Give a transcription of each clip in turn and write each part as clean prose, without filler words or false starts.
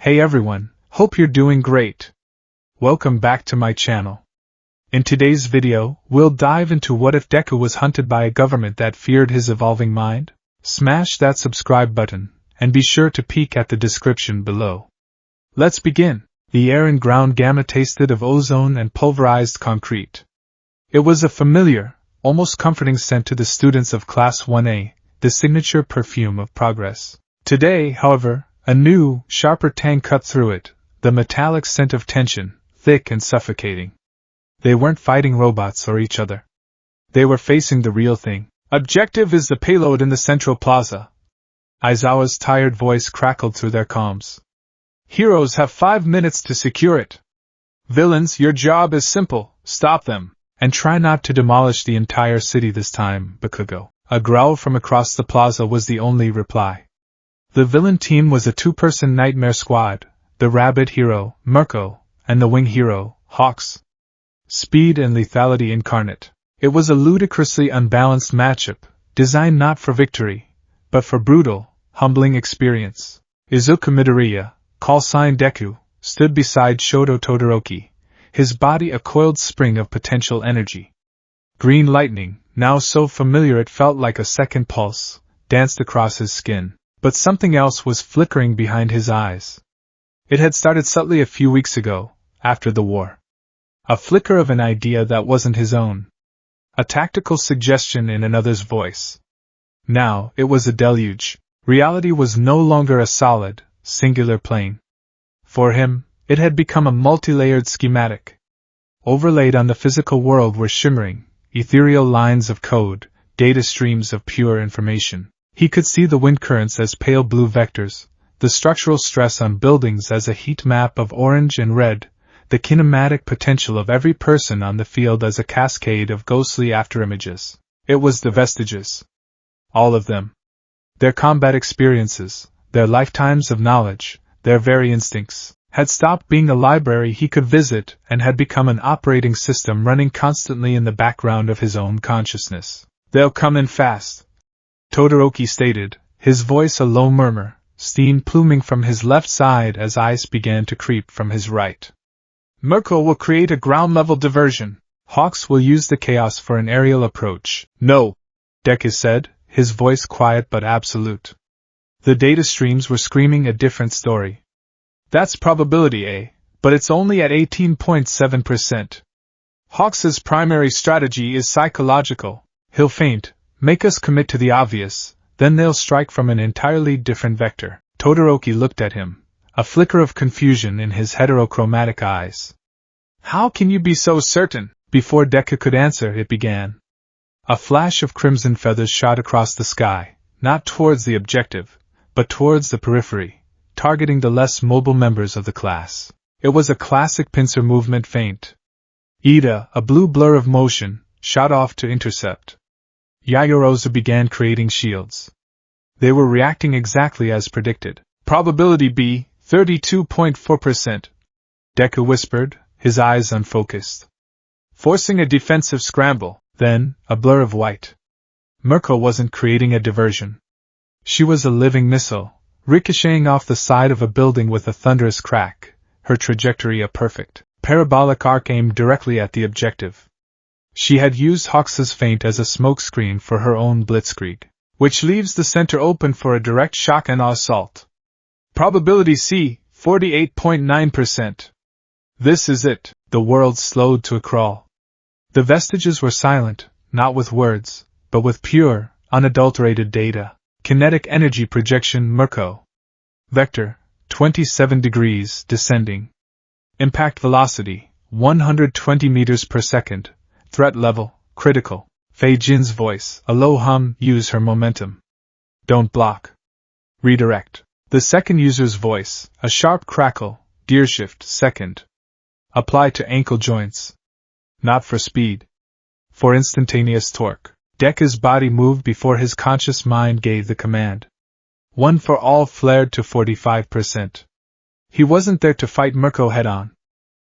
Hey everyone, hope you're doing great. Welcome back to my channel. In today's video, we'll dive into what if Deku was hunted by a government that feared his evolving mind? Smash that subscribe button, and be sure to peek at the description below. Let's begin. The air and ground gamma tasted of ozone and pulverized concrete. It was a familiar, almost comforting scent to the students of Class 1A, the signature perfume of progress. Today, however, a new, sharper tang cut through it, the metallic scent of tension, thick and suffocating. They weren't fighting robots or each other. They were facing the real thing. Objective is the payload in the central plaza. Aizawa's tired voice crackled through their comms. Heroes have 5 minutes to secure it. Villains, your job is simple, stop them, and try not to demolish the entire city this time, Bakugo. A growl from across the plaza was the only reply. The villain team was a 2-person nightmare squad, the rabbit hero, Mirko, and the wing hero, Hawks. Speed and lethality incarnate. It was a ludicrously unbalanced matchup, designed not for victory, but for brutal, humbling experience. Izuku Midoriya, call sign Deku, stood beside Shoto Todoroki, his body a coiled spring of potential energy. Green lightning, now so familiar it felt like a second pulse, danced across his skin. But something else was flickering behind his eyes. It had started subtly a few weeks ago, after the war. A flicker of an idea that wasn't his own. A tactical suggestion in another's voice. Now, it was a deluge. Reality was no longer a solid, singular plane. For him, it had become a multi-layered schematic. Overlaid on the physical world were shimmering, ethereal lines of code, data streams of pure information. He could see the wind currents as pale blue vectors, the structural stress on buildings as a heat map of orange and red, the kinematic potential of every person on the field as a cascade of ghostly afterimages. It was the vestiges. All of them. Their combat experiences, their lifetimes of knowledge, their very instincts, had stopped being a library he could visit and had become an operating system running constantly in the background of his own consciousness. They'll come in fast, Todoroki stated, his voice a low murmur, steam pluming from his left side as ice began to creep from his right. Mirko will create a ground-level diversion. Hawks will use the chaos for an aerial approach. No, Deku said, his voice quiet but absolute. The data streams were screaming a different story. That's probability A, but it's only at 18.7%. Hawks's primary strategy is psychological. He'll feint, make us commit to the obvious, then they'll strike from an entirely different vector. Todoroki looked at him, a flicker of confusion in his heterochromatic eyes. How can you be so certain? Before Deku could answer, it began. A flash of crimson feathers shot across the sky, not towards the objective, but towards the periphery, targeting the less mobile members of the class. It was a classic pincer movement feint. Ida, a blue blur of motion, shot off to intercept. Yaoyorozu began creating shields. They were reacting exactly as predicted. Probability B, 32.4%. Deku whispered, his eyes unfocused. Forcing a defensive scramble, then, a blur of white. Mirko wasn't creating a diversion. She was a living missile, ricocheting off the side of a building with a thunderous crack, her trajectory a perfect, parabolic arc aimed directly at the objective. She had used Hawks's feint as a smokescreen for her own blitzkrieg, which leaves the center open for a direct shock and awe assault. Probability C, 48.9%. This is it. The world slowed to a crawl. The vestiges were silent, not with words, but with pure, unadulterated data. Kinetic energy projection Mirko. Vector, 27 degrees, descending. Impact velocity, 120 meters per second. Threat level, critical. Fei Jin's voice, a low hum, use her momentum. Don't block. Redirect. The second user's voice, a sharp crackle, gearshift, second. Apply to ankle joints. Not for speed. For instantaneous torque. Deku's body moved before his conscious mind gave the command. One for all flared to 45%. He wasn't there to fight Mirko head-on.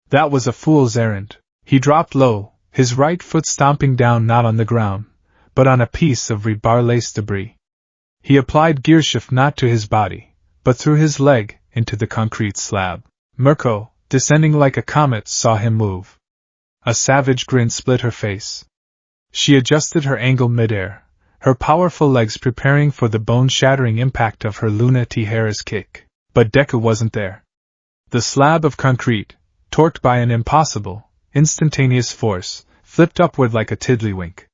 That was a fool's errand. He dropped low, his right foot stomping down not on the ground, but on a piece of rebar-laced debris. He applied gearshift not to his body, but through his leg, into the concrete slab. Mirko, descending like a comet, saw him move. A savage grin split her face. She adjusted her angle midair, her powerful legs preparing for the bone-shattering impact of her Luna Tijeras kick. But Deku wasn't there. The slab of concrete, torqued by an impossible, instantaneous force, flipped upward like a tiddlywink.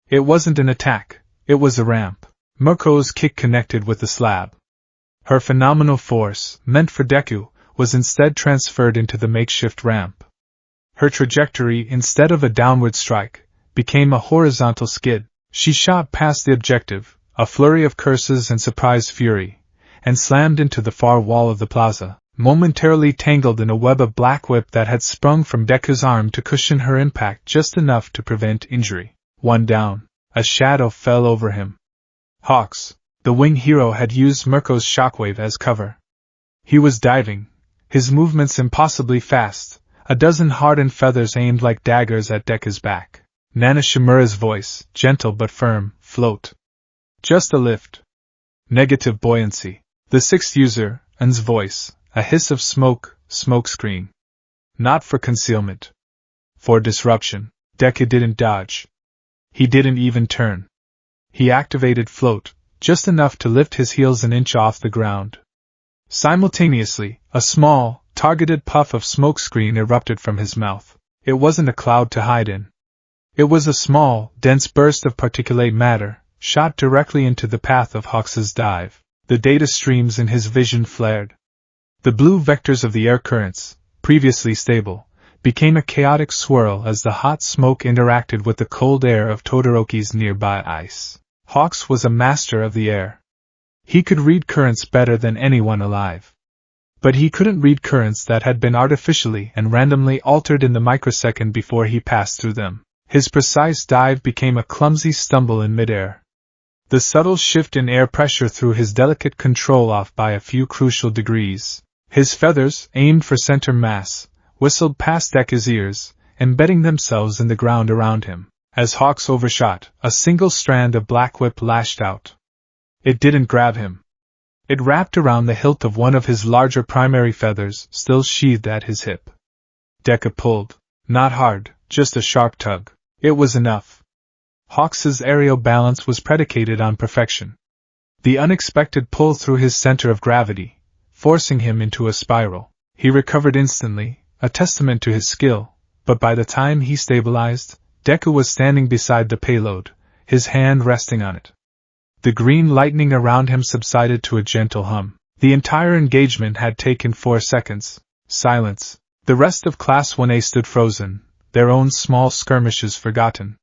It wasn't an attack, it was a ramp. Mirko's kick connected with the slab. Her phenomenal force, meant for Deku, was instead transferred into the makeshift ramp. Her trajectory, instead of a downward strike, became a horizontal skid. She shot past the objective, a flurry of curses and surprised fury, and slammed into the far wall of the plaza, momentarily tangled in a web of black whip that had sprung from Deku's arm to cushion her impact just enough to prevent injury. One down, a shadow fell over him. Hawks, the wing hero, had used Mirko's shockwave as cover. He was diving, his movements impossibly fast, a dozen hardened feathers aimed like daggers at Deku's back. Nana Shimura's voice, gentle but firm, float. Just a lift. Negative buoyancy. The sixth user, Un's voice, a hiss of smoke, smokescreen. Not for concealment. For disruption. Deku didn't dodge. He didn't even turn. He activated float, just enough to lift his heels an inch off the ground. Simultaneously, a small, targeted puff of smokescreen erupted from his mouth. It wasn't a cloud to hide in. It was a small, dense burst of particulate matter, shot directly into the path of Hawks's dive. The data streams in his vision flared. The blue vectors of the air currents, previously stable, became a chaotic swirl as the hot smoke interacted with the cold air of Todoroki's nearby ice. Hawks was a master of the air. He could read currents better than anyone alive. But he couldn't read currents that had been artificially and randomly altered in the microsecond before he passed through them. His precise dive became a clumsy stumble in midair. The subtle shift in air pressure threw his delicate control off by a few crucial degrees. His feathers, aimed for center mass, whistled past Deku's ears, embedding themselves in the ground around him. As Hawks overshot, a single strand of black whip lashed out. It didn't grab him. It wrapped around the hilt of one of his larger primary feathers, still sheathed at his hip. Deku pulled. Not hard, just a sharp tug. It was enough. Hawks's aerial balance was predicated on perfection. The unexpected pull threw his center of gravity, forcing him into a spiral. He recovered instantly, a testament to his skill, but by the time he stabilized, Deku was standing beside the payload, his hand resting on it. The green lightning around him subsided to a gentle hum. The entire engagement had taken 4 seconds. Silence. The rest of Class 1A stood frozen, their own small skirmishes forgotten.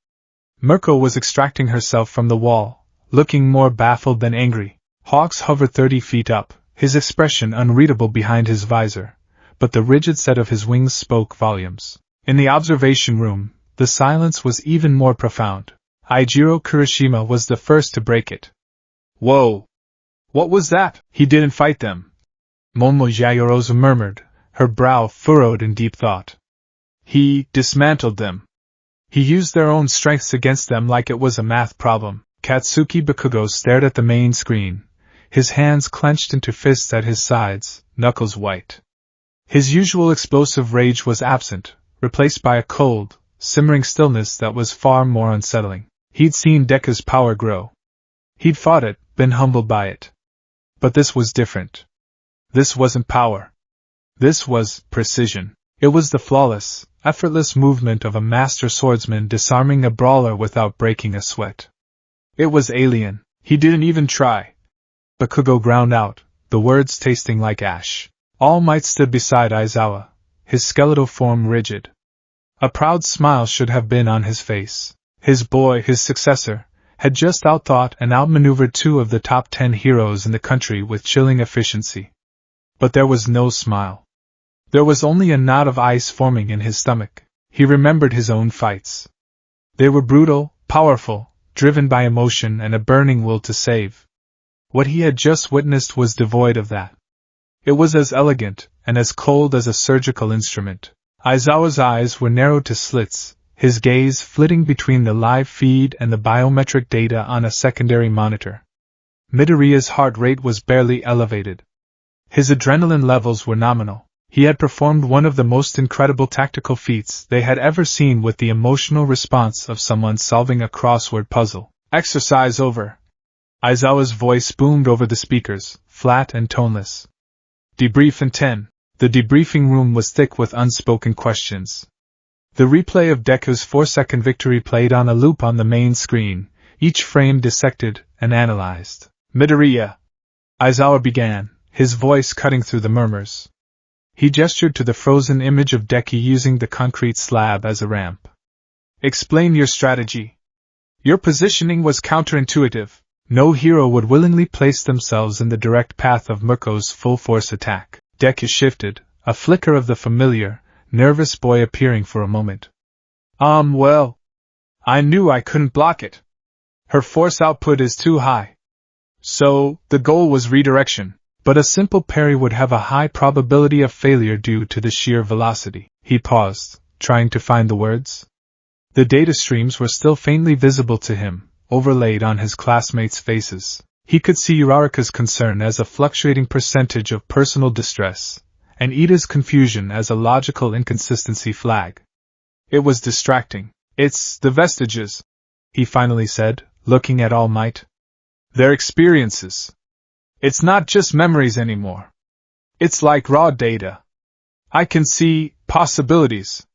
Mirko was extracting herself from the wall, looking more baffled than angry. Hawks hovered 30 feet up, his expression unreadable behind his visor, but the rigid set of his wings spoke volumes. In the observation room, the silence was even more profound. Eijiro Kurishima was the first to break it. Whoa! What was that? He didn't fight them. Momo Yayorozu murmured, her brow furrowed in deep thought. He dismantled them. He used their own strengths against them like it was a math problem. Katsuki Bakugo stared at the main screen, his hands clenched into fists at his sides, knuckles white. His usual explosive rage was absent, replaced by a cold, simmering stillness that was far more unsettling. He'd seen Deku's power grow. He'd fought it, been humbled by it. But this was different. This wasn't power. This was precision. It was the flawless, effortless movement of a master swordsman disarming a brawler without breaking a sweat. It was alien. He didn't even try. Bakugo ground out, the words tasting like ash. All Might stood beside Aizawa, his skeletal form rigid. A proud smile should have been on his face. His boy, his successor, had just outthought and outmaneuvered 2 of the top 10 heroes in the country with chilling efficiency. But there was no smile. There was only a knot of ice forming in his stomach. He remembered his own fights. They were brutal, powerful, driven by emotion and a burning will to save. What he had just witnessed was devoid of that. It was as elegant and as cold as a surgical instrument. Aizawa's eyes were narrowed to slits, his gaze flitting between the live feed and the biometric data on a secondary monitor. Midoriya's heart rate was barely elevated. His adrenaline levels were nominal. He had performed one of the most incredible tactical feats they had ever seen with the emotional response of someone solving a crossword puzzle. Exercise over. Aizawa's voice boomed over the speakers, flat and toneless. Debrief in 10. The debriefing room was thick with unspoken questions. The replay of Deku's 4-second victory played on a loop on the main screen, each frame dissected and analyzed. Midoriya, Aizawa began, his voice cutting through the murmurs. He gestured to the frozen image of Deku using the concrete slab as a ramp. Explain your strategy. Your positioning was counterintuitive. No hero would willingly place themselves in the direct path of Mirko's full-force attack. Deku shifted, a flicker of the familiar, nervous boy appearing for a moment. Well, I knew I couldn't block it. Her force output is too high. So, the goal was redirection. But a simple parry would have a high probability of failure due to the sheer velocity. He paused, trying to find the words. The data streams were still faintly visible to him, overlaid on his classmates' faces. He could see Uraraka's concern as a fluctuating percentage of personal distress, and Ida's confusion as a logical inconsistency flag. It was distracting. It's the vestiges, he finally said, looking at All Might. Their experiences. It's not just memories anymore. It's like raw data. I can see possibilities.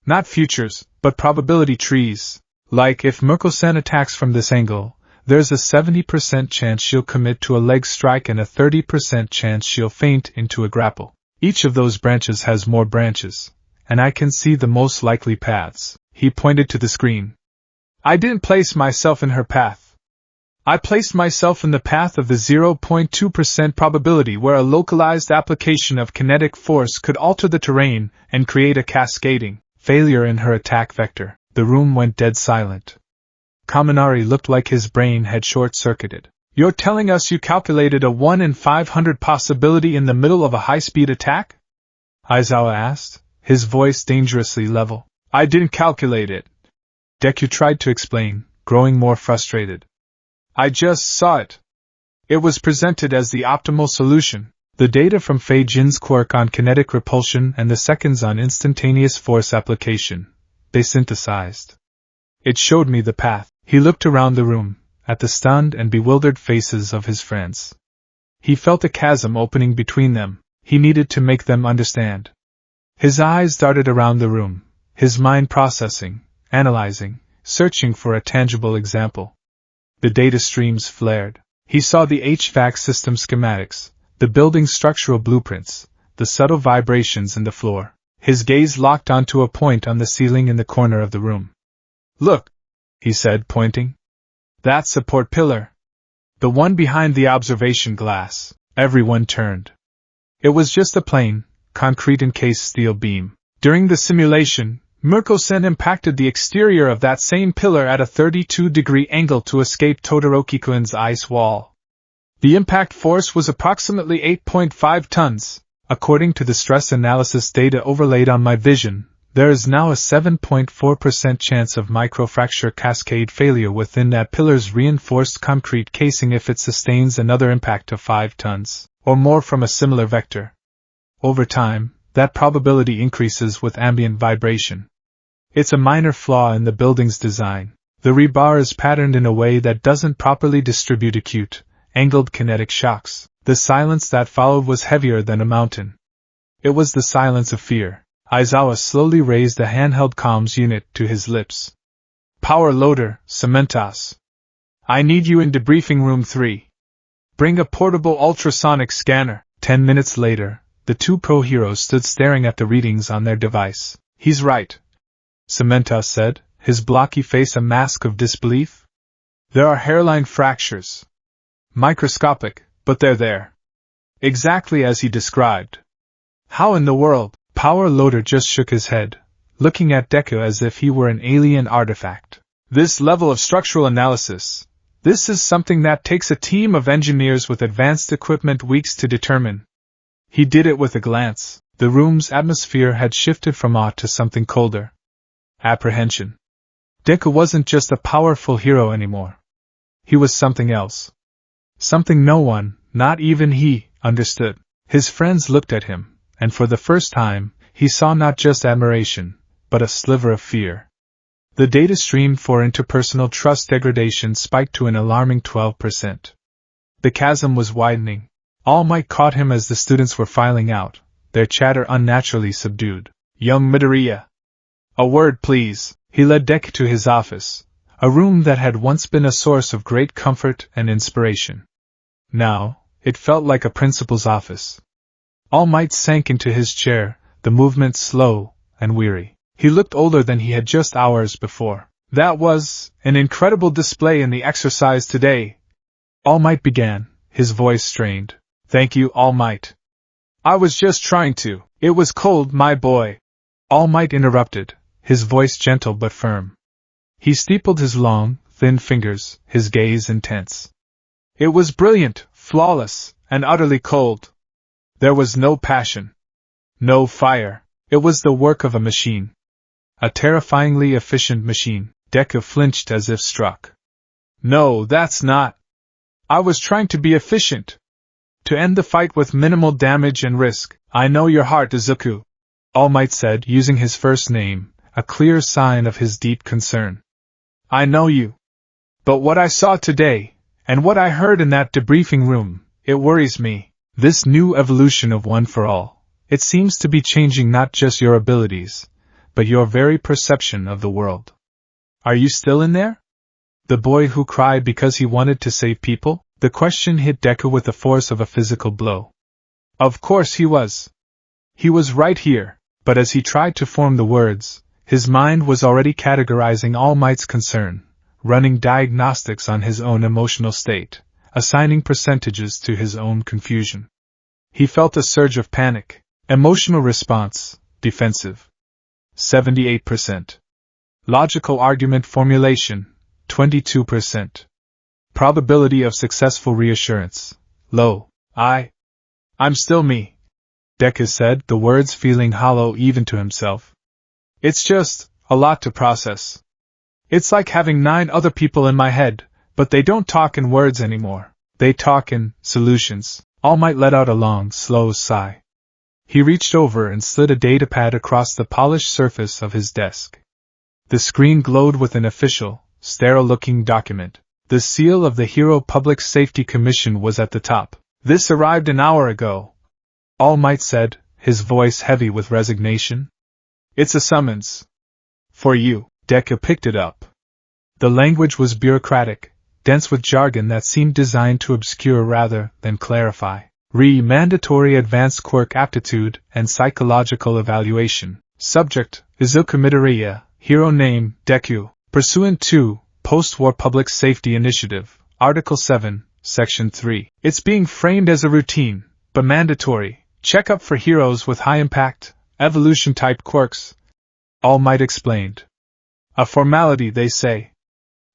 Not futures, but probability trees. Like if Mirko-san attacks from this angle, there's a 70% chance she'll commit to a leg strike and a 30% chance she'll feint into a grapple. Each of those branches has more branches, and I can see the most likely paths. He pointed to the screen. I didn't place myself in her path. I placed myself in the path of the 0.2% probability where a localized application of kinetic force could alter the terrain and create a cascading failure in her attack vector. The room went dead silent. Kaminari looked like his brain had short-circuited. You're telling us you calculated a 1 in 500 possibility in the middle of a high-speed attack? Aizawa asked, his voice dangerously level. I didn't calculate it. Deku tried to explain, growing more frustrated. I just saw it. It was presented as the optimal solution. The data from Fei Jin's quirk on kinetic repulsion and the seconds on instantaneous force application. They synthesized. It showed me the path. He looked around the room, at the stunned and bewildered faces of his friends. He felt a chasm opening between them. He needed to make them understand. His eyes darted around the room, his mind processing, analyzing, searching for a tangible example. The data streams flared. He saw the HVAC system schematics, the building structural blueprints, the subtle vibrations in the floor. His gaze locked onto a point on the ceiling in the corner of the room. Look, he said, pointing. That support pillar. The one behind the observation glass. Everyone turned. It was just a plain, concrete-encased steel beam. During the simulation, Mirko-sen impacted the exterior of that same pillar at a 32-degree angle to escape Todoroki-kun's ice wall. The impact force was approximately 8.5 tons. According to the stress analysis data overlaid on my vision, there is now a 7.4% chance of microfracture cascade failure within that pillar's reinforced concrete casing if it sustains another impact of 5 tons, or more from a similar vector. Over time, that probability increases with ambient vibration. It's a minor flaw in the building's design. The rebar is patterned in a way that doesn't properly distribute acute, angled kinetic shocks. The silence that followed was heavier than a mountain. It was the silence of fear. Aizawa slowly raised the handheld comms unit to his lips. Power loader, Cementos. I need you in debriefing room 3. Bring a portable ultrasonic scanner. 10 minutes later, the two pro-heroes stood staring at the readings on their device. He's right, Cementos said, his blocky face a mask of disbelief. There are hairline fractures. Microscopic, but they're there. Exactly as he described. How in the world? Power Loader just shook his head, looking at Deku as if he were an alien artifact. This level of structural analysis, this is something that takes a team of engineers with advanced equipment weeks to determine. He did it with a glance. The room's atmosphere had shifted from awe to something colder. Apprehension. Deku wasn't just a powerful hero anymore. He was something else. Something no one, not even he, understood. His friends looked at him, and for the first time, he saw not just admiration, but a sliver of fear. The data stream for interpersonal trust degradation spiked to an alarming 12%. The chasm was widening. All Might caught him as the students were filing out, their chatter unnaturally subdued. Young Midoriya. A word, please. He led Deku to his office, a room that had once been a source of great comfort and inspiration. Now, it felt like a principal's office. All Might sank into his chair, the movement slow and weary. He looked older than he had just hours before. That was an incredible display in the exercise today. All Might began, his voice strained. Thank you, All Might. I was just trying to. It was cold, my boy. All Might interrupted, his voice gentle but firm. He steepled his long, thin fingers, his gaze intense. It was brilliant, flawless, and utterly cold. There was no passion. No fire. It was the work of a machine. A terrifyingly efficient machine. Deku flinched as if struck. No, that's not. I was trying to be efficient. To end the fight with minimal damage and risk. I know your heart, Izuku. All Might said, using his first name, a clear sign of his deep concern. I know you. But what I saw today, and what I heard in that debriefing room, it worries me. This new evolution of One for All, it seems to be changing not just your abilities, but your very perception of the world. Are you still in there? The boy who cried because he wanted to save people? The question hit Deku with the force of a physical blow. Of course he was. He was right here, but as he tried to form the words, his mind was already categorizing All Might's concern, running diagnostics on his own emotional state, assigning percentages to his own confusion. He felt a surge of panic. Emotional response, defensive. 78%. Logical argument formulation, 22%. Probability of successful reassurance, low. I'm still me. Deku said, the words feeling hollow even to himself. It's just a lot to process. It's like having 9 other people in my head, but they don't talk in words anymore. They talk in solutions. All Might let out a long, slow sigh. He reached over and slid a datapad across the polished surface of his desk. The screen glowed with an official, sterile-looking document. The seal of the Hero Public Safety Commission was at the top. This arrived an hour ago. All Might said, his voice heavy with resignation. It's a summons. For you. Deku picked it up. The language was bureaucratic, dense with jargon that seemed designed to obscure rather than clarify. Mandatory advanced quirk aptitude and psychological evaluation. Subject, Izuku Midoriya. Hero name, Deku. Pursuant to Post-War Public Safety Initiative, Article 7, Section 3. It's being framed as a routine, but mandatory, checkup for heroes with high-impact, evolution-type quirks. All Might explained. A formality, they say.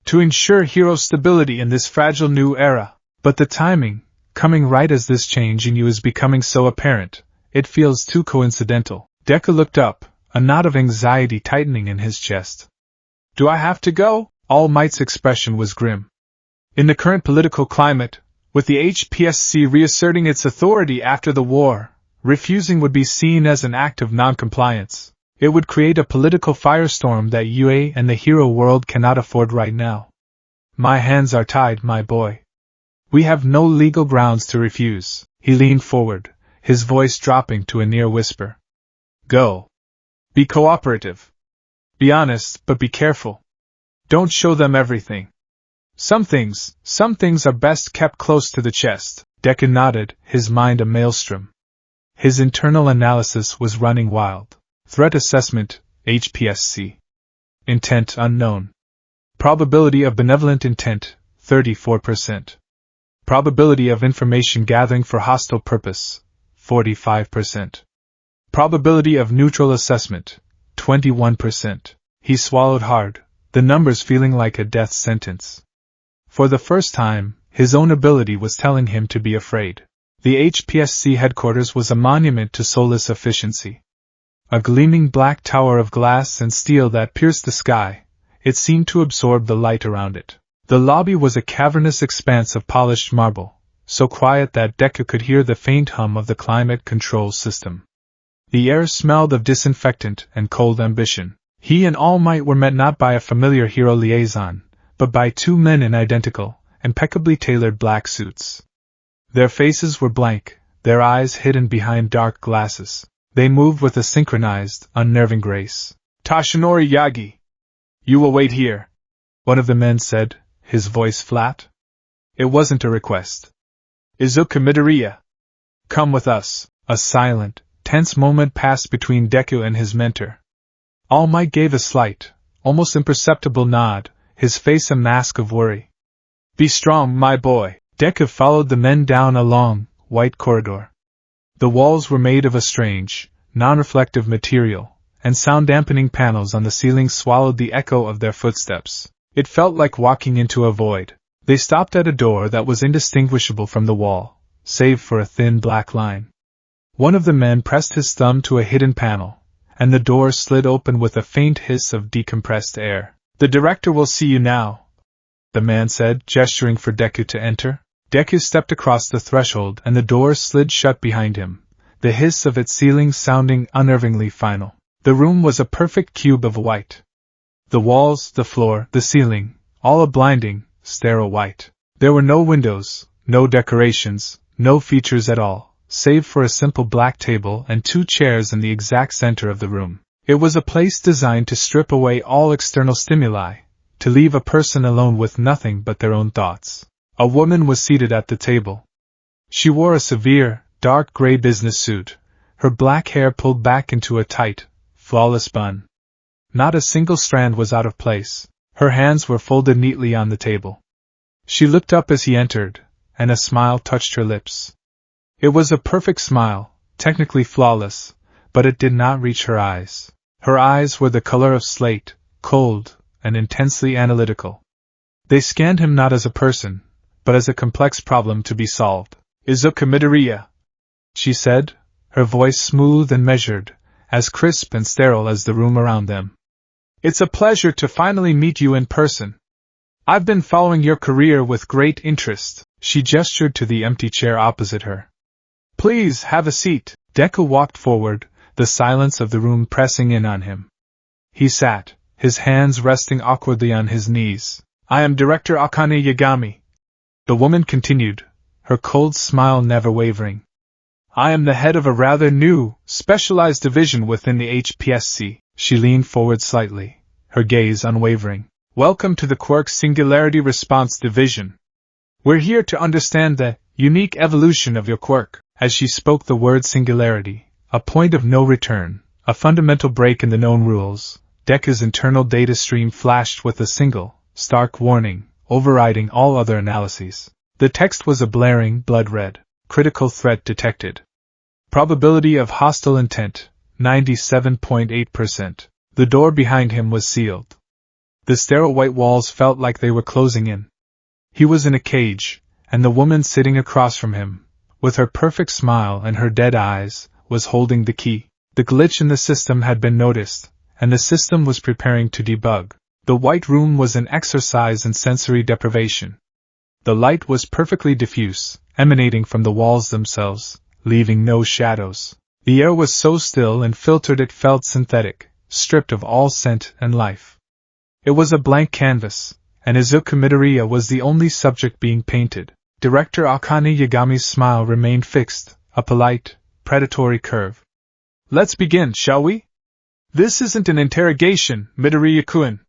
To ensure hero stability in this fragile new era. But the timing, coming right as this change in you is becoming so apparent, it feels too coincidental. Deku looked up, a knot of anxiety tightening in his chest. Do I have to go? All Might's expression was grim. In the current political climate, with the HPSC reasserting its authority after the war, refusing would be seen as an act of non-compliance. It would create a political firestorm that UA and the hero world cannot afford right now. My hands are tied, my boy. We have no legal grounds to refuse. He leaned forward, his voice dropping to a near whisper. Go. Be cooperative. Be honest, but be careful. Don't show them everything. Some things are best kept close to the chest. Deku nodded, his mind a maelstrom. His internal analysis was running wild. Threat assessment, HPSC. Intent unknown. Probability of benevolent intent, 34%. Probability of information gathering for hostile purpose, 45%. Probability of neutral assessment, 21%. He swallowed hard, the numbers feeling like a death sentence. For the first time, his own ability was telling him to be afraid. The HPSC headquarters was a monument to soulless efficiency. A gleaming black tower of glass and steel that pierced the sky, it seemed to absorb the light around it. The lobby was a cavernous expanse of polished marble, so quiet that Deku could hear the faint hum of the climate control system. The air smelled of disinfectant and cold ambition. He and All Might were met not by a familiar hero liaison, but by two men in identical, impeccably tailored black suits. Their faces were blank, their eyes hidden behind dark glasses. They moved with a synchronized, unnerving grace. "Tashinori Yagi! You will wait here," one of the men said, his voice flat. It wasn't a request. "Izuku Midoriya! Come with us." A silent, tense moment passed between Deku and his mentor. All Might gave a slight, almost imperceptible nod, his face a mask of worry. "Be strong, my boy." Deku followed the men down a long, white corridor. The walls were made of a strange, non-reflective material, and sound-dampening panels on the ceiling swallowed the echo of their footsteps. It felt like walking into a void. They stopped at a door that was indistinguishable from the wall, save for a thin black line. One of the men pressed his thumb to a hidden panel, and the door slid open with a faint hiss of decompressed air. "The director will see you now," the man said, gesturing for Deku to enter. Deku stepped across the threshold and the door slid shut behind him, the hiss of its sealing sounding unnervingly final. The room was a perfect cube of white. The walls, the floor, the ceiling, all a blinding, sterile white. There were no windows, no decorations, no features at all, save for a simple black table and two chairs in the exact center of the room. It was a place designed to strip away all external stimuli, to leave a person alone with nothing but their own thoughts. A woman was seated at the table. She wore a severe, dark gray business suit, her black hair pulled back into a tight, flawless bun. Not a single strand was out of place. Her hands were folded neatly on the table. She looked up as he entered, and a smile touched her lips. It was a perfect smile, technically flawless, but it did not reach her eyes. Her eyes were the color of slate, cold, and intensely analytical. They scanned him not as a person, but as a complex problem to be solved. "Izuku Midoriya," she said, her voice smooth and measured, as crisp and sterile as the room around them. "It's a pleasure to finally meet you in person. I've been following your career with great interest." She gestured to the empty chair opposite her. "Please have a seat." Deku walked forward, the silence of the room pressing in on him. He sat, his hands resting awkwardly on his knees. "I am Director Akane Yagami," the woman continued, her cold smile never wavering. "I am the head of a rather new, specialized division within the HPSC. She leaned forward slightly, her gaze unwavering. "Welcome to the Quirk Singularity Response Division. We're here to understand the unique evolution of your quirk." As she spoke the word singularity, a point of no return, a fundamental break in the known rules, Deku's internal data stream flashed with a single, stark warning, overriding all other analyses. The text was a blaring, blood red. Critical threat detected. Probability of hostile intent, 97.8%. The door behind him was sealed. The sterile white walls felt like they were closing in. He was in a cage, and the woman sitting across from him, with her perfect smile and her dead eyes, was holding the key. The glitch in the system had been noticed, and the system was preparing to debug. The white room was an exercise in sensory deprivation. The light was perfectly diffuse, emanating from the walls themselves, leaving no shadows. The air was so still and filtered it felt synthetic, stripped of all scent and life. It was a blank canvas, and Izuku Midoriya was the only subject being painted. Director Akane Yagami's smile remained fixed, a polite, predatory curve. "Let's begin, shall we? This isn't an interrogation, Midoriya-kun.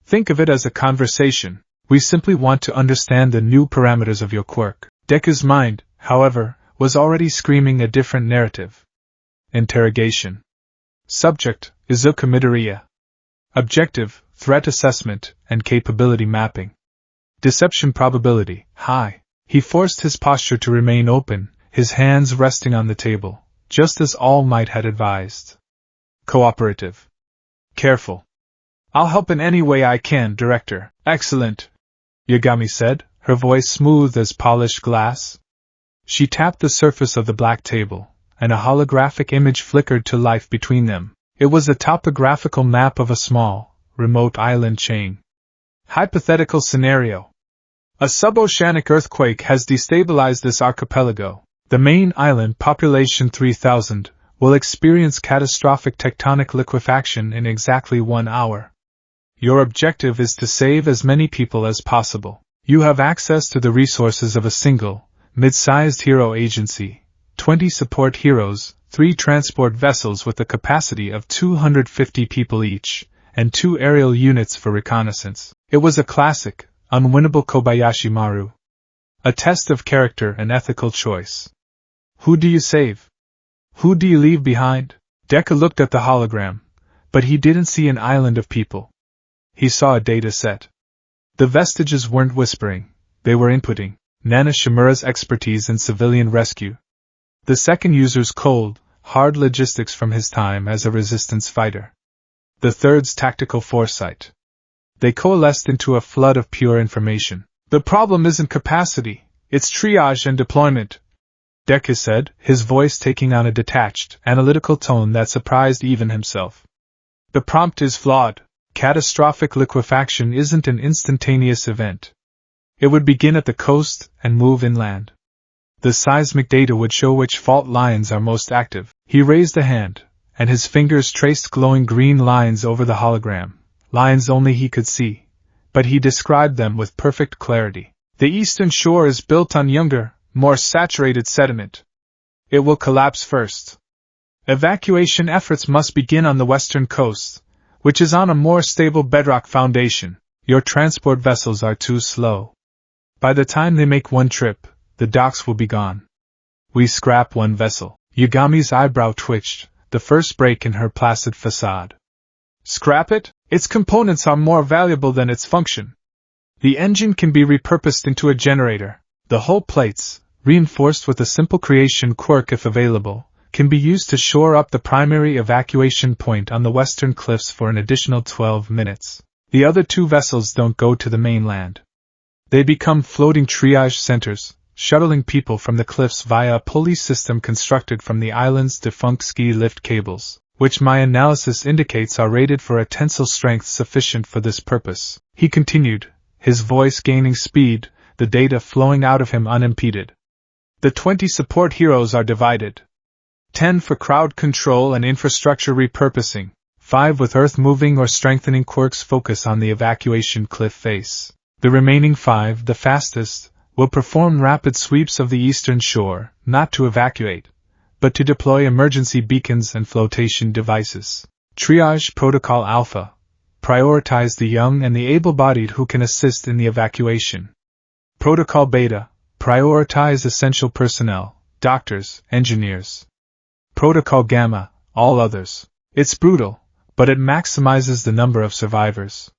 Think of it as a conversation. We simply want to understand the new parameters of your quirk." Deku's mind, however, was already screaming a different narrative. Interrogation. Subject, Izuku Midoriya. Objective, threat assessment, and capability mapping. Deception probability, high. He forced his posture to remain open, his hands resting on the table, just as All Might had advised. Cooperative. Careful. "I'll help in any way I can, Director." "Excellent," Yagami said, her voice smooth as polished glass. She tapped the surface of the black table, and a holographic image flickered to life between them. It was a topographical map of a small, remote island chain. Hypothetical scenario. A suboceanic earthquake has destabilized this archipelago. The main island, population 3,000, will experience catastrophic tectonic liquefaction in exactly 1 hour. Your objective is to save as many people as possible. You have access to the resources of a single, mid-sized hero agency, 20 support heroes, 3 transport vessels with a capacity of 250 people each, and 2 aerial units for reconnaissance. It was a classic, unwinnable Kobayashi Maru. A test of character and ethical choice. Who do you save? Who do you leave behind? Deku looked at the hologram, but he didn't see an island of people. He saw a data set. The vestiges weren't whispering, they were inputting Nana Shimura's expertise in civilian rescue. The second user's cold, hard logistics from his time as a resistance fighter. The third's tactical foresight. They coalesced into a flood of pure information. The problem isn't capacity, it's triage and deployment, Deku said, his voice taking on a detached, analytical tone that surprised even himself. The prompt is flawed. Catastrophic liquefaction isn't an instantaneous event. It would begin at the coast and move inland. The seismic data would show which fault lines are most active. He raised a hand, and his fingers traced glowing green lines over the hologram, lines only he could see, but he described them with perfect clarity. The eastern shore is built on younger, more saturated sediment. It will collapse first. Evacuation efforts must begin on the western coast, which is on a more stable bedrock foundation. Your transport vessels are too slow. By the time they make one trip, the docks will be gone. We scrap one vessel. Yagami's eyebrow twitched, the first break in her placid facade. Scrap it? Its components are more valuable than its function. The engine can be repurposed into a generator. The hull plates, reinforced with a simple creation quirk if available, can be used to shore up the primary evacuation point on the western cliffs for an additional 12 minutes. The other 2 vessels don't go to the mainland. They become floating triage centers, shuttling people from the cliffs via a pulley system constructed from the island's defunct ski lift cables, which my analysis indicates are rated for a tensile strength sufficient for this purpose. He continued, his voice gaining speed, the data flowing out of him unimpeded. The 20 support heroes are divided. 10 for crowd control and infrastructure repurposing, 5 with earth-moving or strengthening quirks focus on the evacuation cliff face. The remaining 5, the fastest, will perform rapid sweeps of the eastern shore, not to evacuate, but to deploy emergency beacons and flotation devices. Triage Protocol Alpha. Prioritize the young and the able-bodied who can assist in the evacuation. Protocol Beta. Prioritize essential personnel, doctors, engineers. Protocol Gamma, all others. It's brutal, but it maximizes the number of survivors.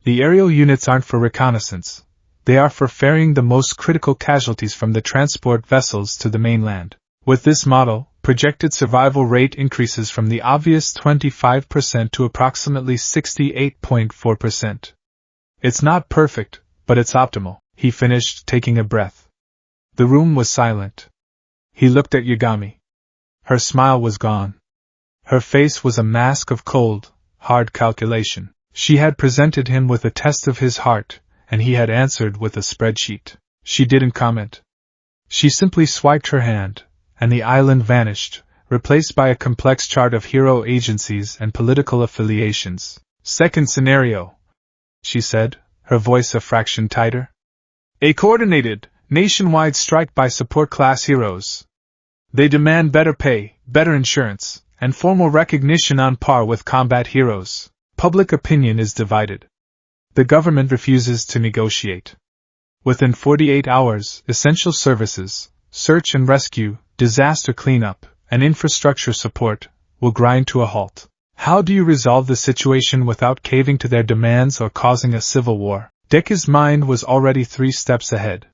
The aerial units aren't for reconnaissance. They are for ferrying the most critical casualties from the transport vessels to the mainland. With this model, projected survival rate increases from the obvious 25% to approximately 68.4%. It's not perfect, but it's optimal, he finished, taking a breath. The room was silent. He looked at Yagami. Her smile was gone. Her face was a mask of cold, hard calculation. She had presented him with a test of his heart, and he had answered with a spreadsheet. She didn't comment. She simply swiped her hand, and the island vanished, replaced by a complex chart of hero agencies and political affiliations. Second scenario, she said, her voice a fraction tighter. A coordinated, nationwide strike by support-class heroes. They demand better pay, better insurance, and formal recognition on par with combat heroes. Public opinion is divided. The government refuses to negotiate. Within 48 hours, essential services, search and rescue, disaster cleanup, and infrastructure support will grind to a halt. How do you resolve the situation without caving to their demands or causing a civil war? Deku's mind was already 3 steps ahead.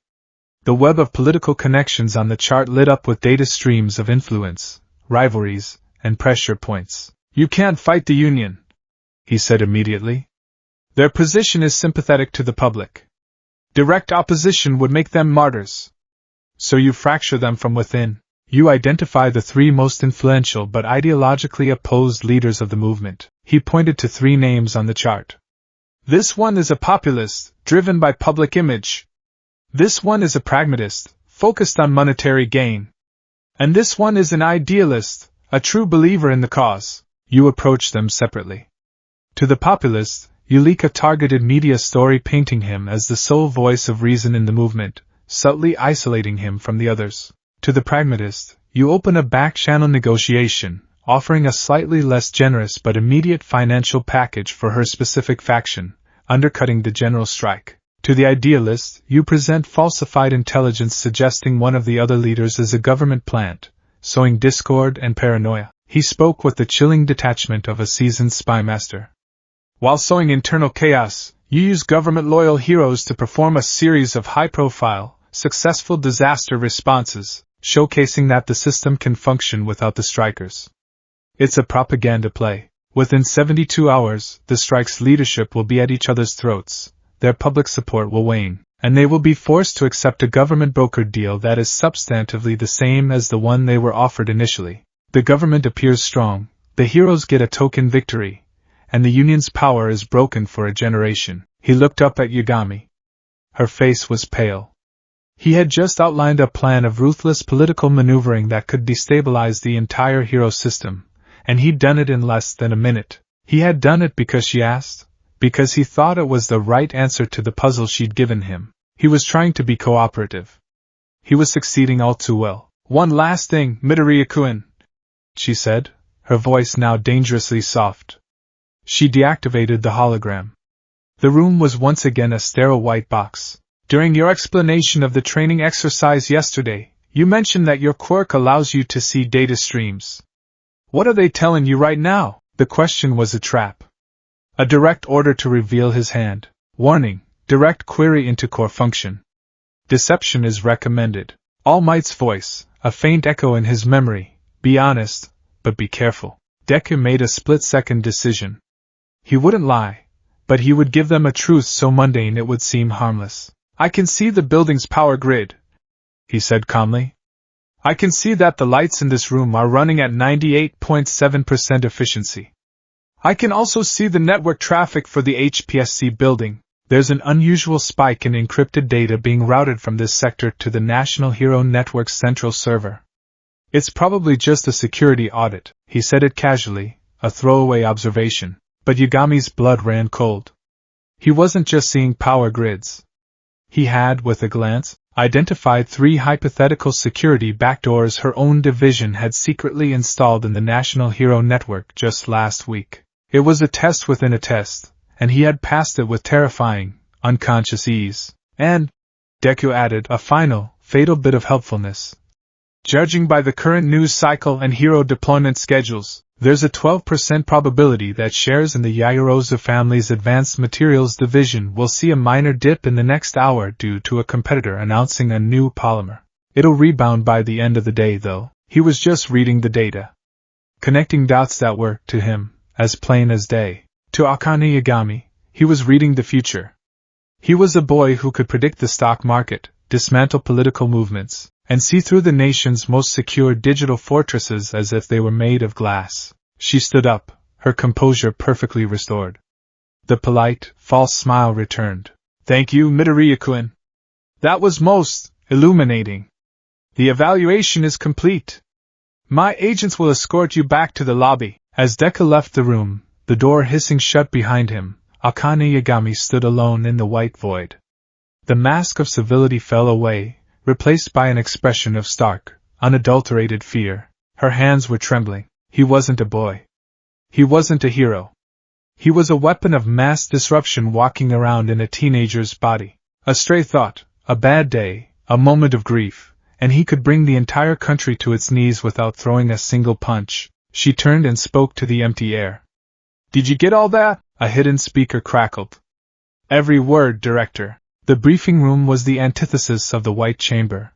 The web of political connections on the chart lit up with data streams of influence, rivalries, and pressure points. You can't fight the Union, he said immediately. Their position is sympathetic to the public. Direct opposition would make them martyrs. So you fracture them from within. You identify the 3 most influential but ideologically opposed leaders of the movement. He pointed to 3 names on the chart. This one is a populist, driven by public image. This one is a pragmatist, focused on monetary gain. And this one is an idealist, a true believer in the cause. You approach them separately. To the populist, you leak a targeted media story painting him as the sole voice of reason in the movement, subtly isolating him from the others. To the pragmatist, you open a back-channel negotiation, offering a slightly less generous but immediate financial package for her specific faction, undercutting the general strike. To the idealist, you present falsified intelligence suggesting one of the other leaders is a government plant, sowing discord and paranoia. He spoke with the chilling detachment of a seasoned spy master. While sowing internal chaos, you use government-loyal heroes to perform a series of high-profile, successful disaster responses, showcasing that the system can function without the strikers. It's a propaganda play. Within 72 hours, the strike's leadership will be at each other's throats, their public support will wane, and they will be forced to accept a government-brokered deal that is substantively the same as the one they were offered initially. The government appears strong, the heroes get a token victory, and the union's power is broken for a generation. He looked up at Yagami. Her face was pale. He had just outlined a plan of ruthless political maneuvering that could destabilize the entire hero system, and he'd done it in less than a minute. He had done it because she asked, because he thought it was the right answer to the puzzle she'd given him. He was trying to be cooperative. He was succeeding all too well. "One last thing, Midoriya-kun," she said, her voice now dangerously soft. She deactivated the hologram. The room was once again a sterile white box. "During your explanation of the training exercise yesterday, you mentioned that your quirk allows you to see data streams. What are they telling you right now?" The question was a trap. A direct order to reveal his hand. Warning, direct query into core function. Deception is recommended. All Might's voice, a faint echo in his memory. Be honest, but be careful. Deku made a split-second decision. He wouldn't lie, but he would give them a truth so mundane it would seem harmless. "I can see the building's power grid," he said calmly. "I can see that the lights in this room are running at 98.7% efficiency. I can also see the network traffic for the HPSC building. There's an unusual spike in encrypted data being routed from this sector to the National Hero Network's central server. It's probably just a security audit," he said it casually, a throwaway observation. But Yagami's blood ran cold. He wasn't just seeing power grids. He had, with a glance, identified 3 hypothetical security backdoors her own division had secretly installed in the National Hero Network just last week. It was a test within a test, and he had passed it with terrifying, unconscious ease. And, Deku added, a final, fatal bit of helpfulness. "Judging by the current news cycle and hero deployment schedules, there's a 12% probability that shares in the Yaoyorozu family's advanced materials division will see a minor dip in the next hour due to a competitor announcing a new polymer. It'll rebound by the end of the day though." He was just reading the data, connecting dots that were, to him, as plain as day. To Akane Yagami, he was reading the future. He was a boy who could predict the stock market, dismantle political movements, and see through the nation's most secure digital fortresses as if they were made of glass. She stood up, her composure perfectly restored. The polite, false smile returned. "Thank you, Midoriya-kun. That was most illuminating. The evaluation is complete. My agents will escort you back to the lobby." As Deku left the room, the door hissing shut behind him, Akane Yagami stood alone in the white void. The mask of civility fell away, replaced by an expression of stark, unadulterated fear. Her hands were trembling. He wasn't a boy. He wasn't a hero. He was a weapon of mass disruption walking around in a teenager's body. A stray thought, a bad day, a moment of grief, and he could bring the entire country to its knees without throwing a single punch. She turned and spoke to the empty air. "Did you get all that?" a hidden speaker crackled. "Every word, Director." The briefing room was the antithesis of the White Chamber.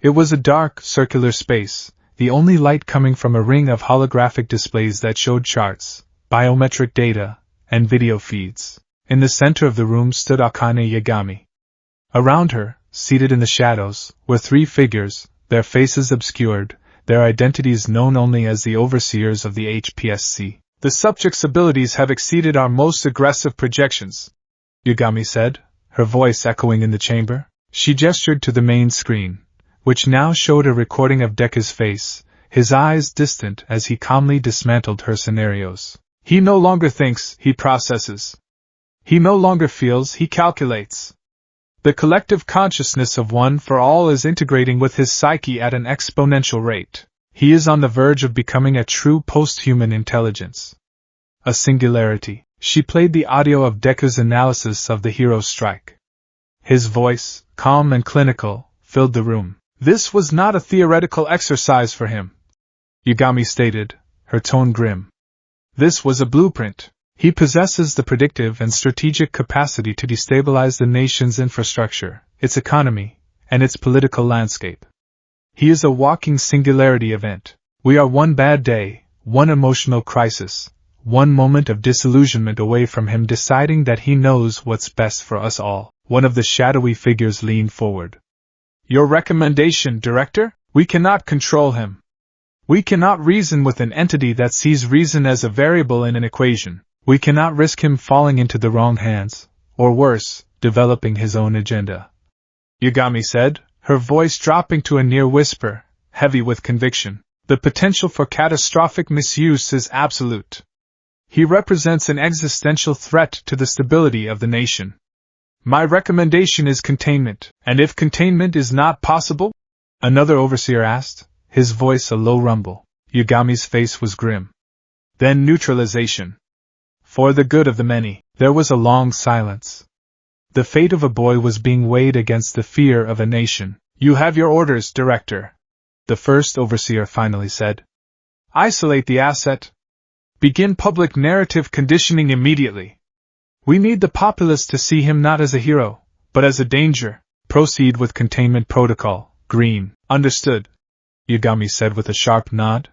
It was a dark, circular space, the only light coming from a ring of holographic displays that showed charts, biometric data, and video feeds. In the center of the room stood Akane Yagami. Around her, seated in the shadows, were 3 figures, their faces obscured, their identities known only as the overseers of the HPSC. "The subject's abilities have exceeded our most aggressive projections," Yagami said, her voice echoing in the chamber. She gestured to the main screen, which now showed a recording of Deku's face, his eyes distant as he calmly dismantled her scenarios. He no longer thinks, he processes. He no longer feels, he calculates. The collective consciousness of one for all is integrating with his psyche at an exponential rate. He is on the verge of becoming a true post-human intelligence. A singularity. She played the audio of Deku's analysis of the hero's strike. His voice, calm and clinical, filled the room. This was not a theoretical exercise for him, Yagami stated, her tone grim. This was a blueprint. He possesses the predictive and strategic capacity to destabilize the nation's infrastructure, its economy, and its political landscape. He is a walking singularity event. We are one bad day, one emotional crisis, one moment of disillusionment away from him deciding that he knows what's best for us all. One of the shadowy figures leaned forward. Your recommendation, Director? We cannot control him. We cannot reason with an entity that sees reason as a variable in an equation. We cannot risk him falling into the wrong hands, or worse, developing his own agenda. Yagami said, her voice dropping to a near whisper, heavy with conviction. The potential for catastrophic misuse is absolute. He represents an existential threat to the stability of the nation. My recommendation is containment, and if containment is not possible? Another overseer asked, his voice a low rumble. Yagami's face was grim. Then neutralization. For the good of the many. There was a long silence. The fate of a boy was being weighed against the fear of a nation. You have your orders, Director, the first overseer finally said. Isolate the asset. Begin public narrative conditioning immediately. We need the populace to see him not as a hero, but as a danger. Proceed with containment protocol, Green. Understood, Yagami said with a sharp nod.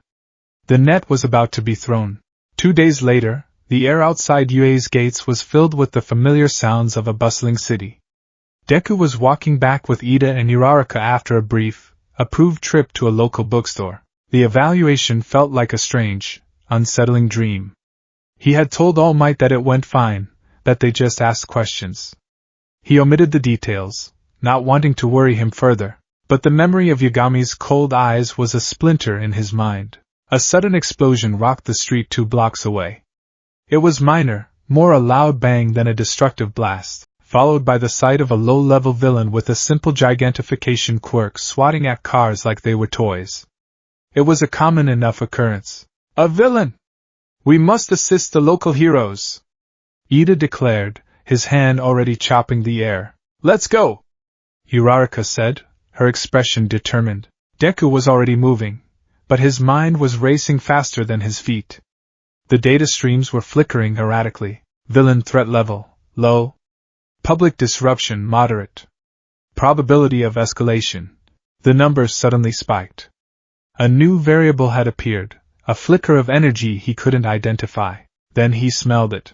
The net was about to be thrown. 2 days later, the air outside UA's gates was filled with the familiar sounds of a bustling city. Deku was walking back with Ida and Uraraka after a brief, approved trip to a local bookstore. The evaluation felt like a strange, unsettling dream. He had told All Might that it went fine, that they just asked questions. He omitted the details, not wanting to worry him further, but the memory of Yagami's cold eyes was a splinter in his mind. A sudden explosion rocked the street 2 blocks away. It was minor, more a loud bang than a destructive blast, followed by the sight of a low-level villain with a simple gigantification quirk swatting at cars like they were toys. It was a common enough occurrence. A villain! We must assist the local heroes, Ida declared, his hand already chopping the air. Let's go, Uraraka said, her expression determined. Deku was already moving, but his mind was racing faster than his feet. The data streams were flickering erratically. Villain threat level, low. Public disruption, moderate. Probability of escalation. The numbers suddenly spiked. A new variable had appeared, a flicker of energy he couldn't identify. Then he smelled it.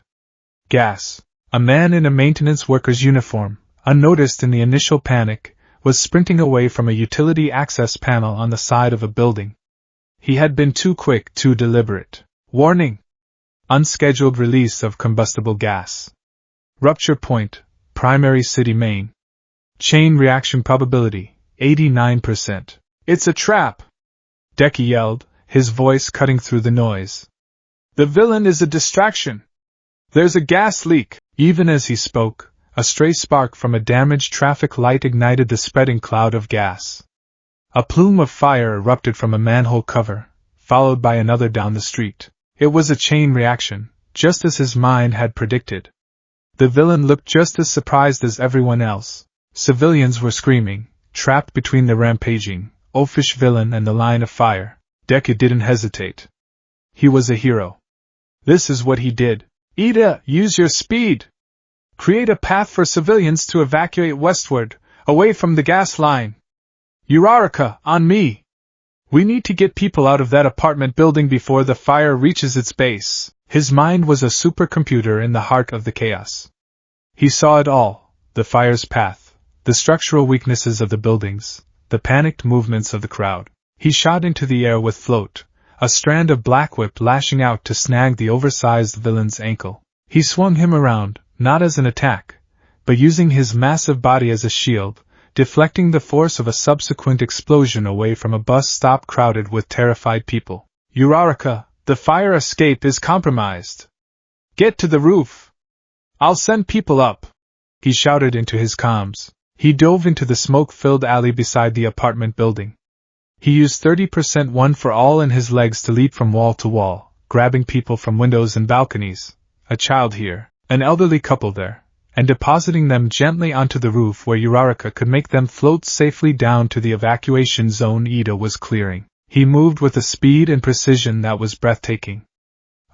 Gas. A man in a maintenance worker's uniform, unnoticed in the initial panic, was sprinting away from a utility access panel on the side of a building. He had been too quick, too deliberate. Warning! Unscheduled release of combustible gas. Rupture point, primary city main. Chain reaction probability, 89%. It's a trap! Deku yelled, his voice cutting through the noise. The villain is a distraction! There's a gas leak! Even as he spoke, a stray spark from a damaged traffic light ignited the spreading cloud of gas. A plume of fire erupted from a manhole cover, followed by another down the street. It was a chain reaction, just as his mind had predicted. The villain looked just as surprised as everyone else. Civilians were screaming, trapped between the rampaging, oafish villain and the line of fire. Deku didn't hesitate. He was a hero. This is what he did. Ida, use your speed! Create a path for civilians to evacuate westward, away from the gas line. Uraraka, on me! We need to get people out of that apartment building before the fire reaches its base. His mind was a supercomputer in the heart of the chaos. He saw it all, the fire's path, the structural weaknesses of the buildings, the panicked movements of the crowd. He shot into the air with float, a strand of black whip lashing out to snag the oversized villain's ankle. He swung him around, not as an attack, but using his massive body as a shield, deflecting the force of a subsequent explosion away from a bus stop crowded with terrified people. "Uraraka, the fire escape is compromised. Get to the roof. I'll send people up," he shouted into his comms. He dove into the smoke-filled alley beside the apartment building. He used 30% one for all in his legs to leap from wall to wall, grabbing people from windows and balconies, a child here, an elderly couple there, and depositing them gently onto the roof where Uraraka could make them float safely down to the evacuation zone Ida was clearing. He moved with a speed and precision that was breathtaking.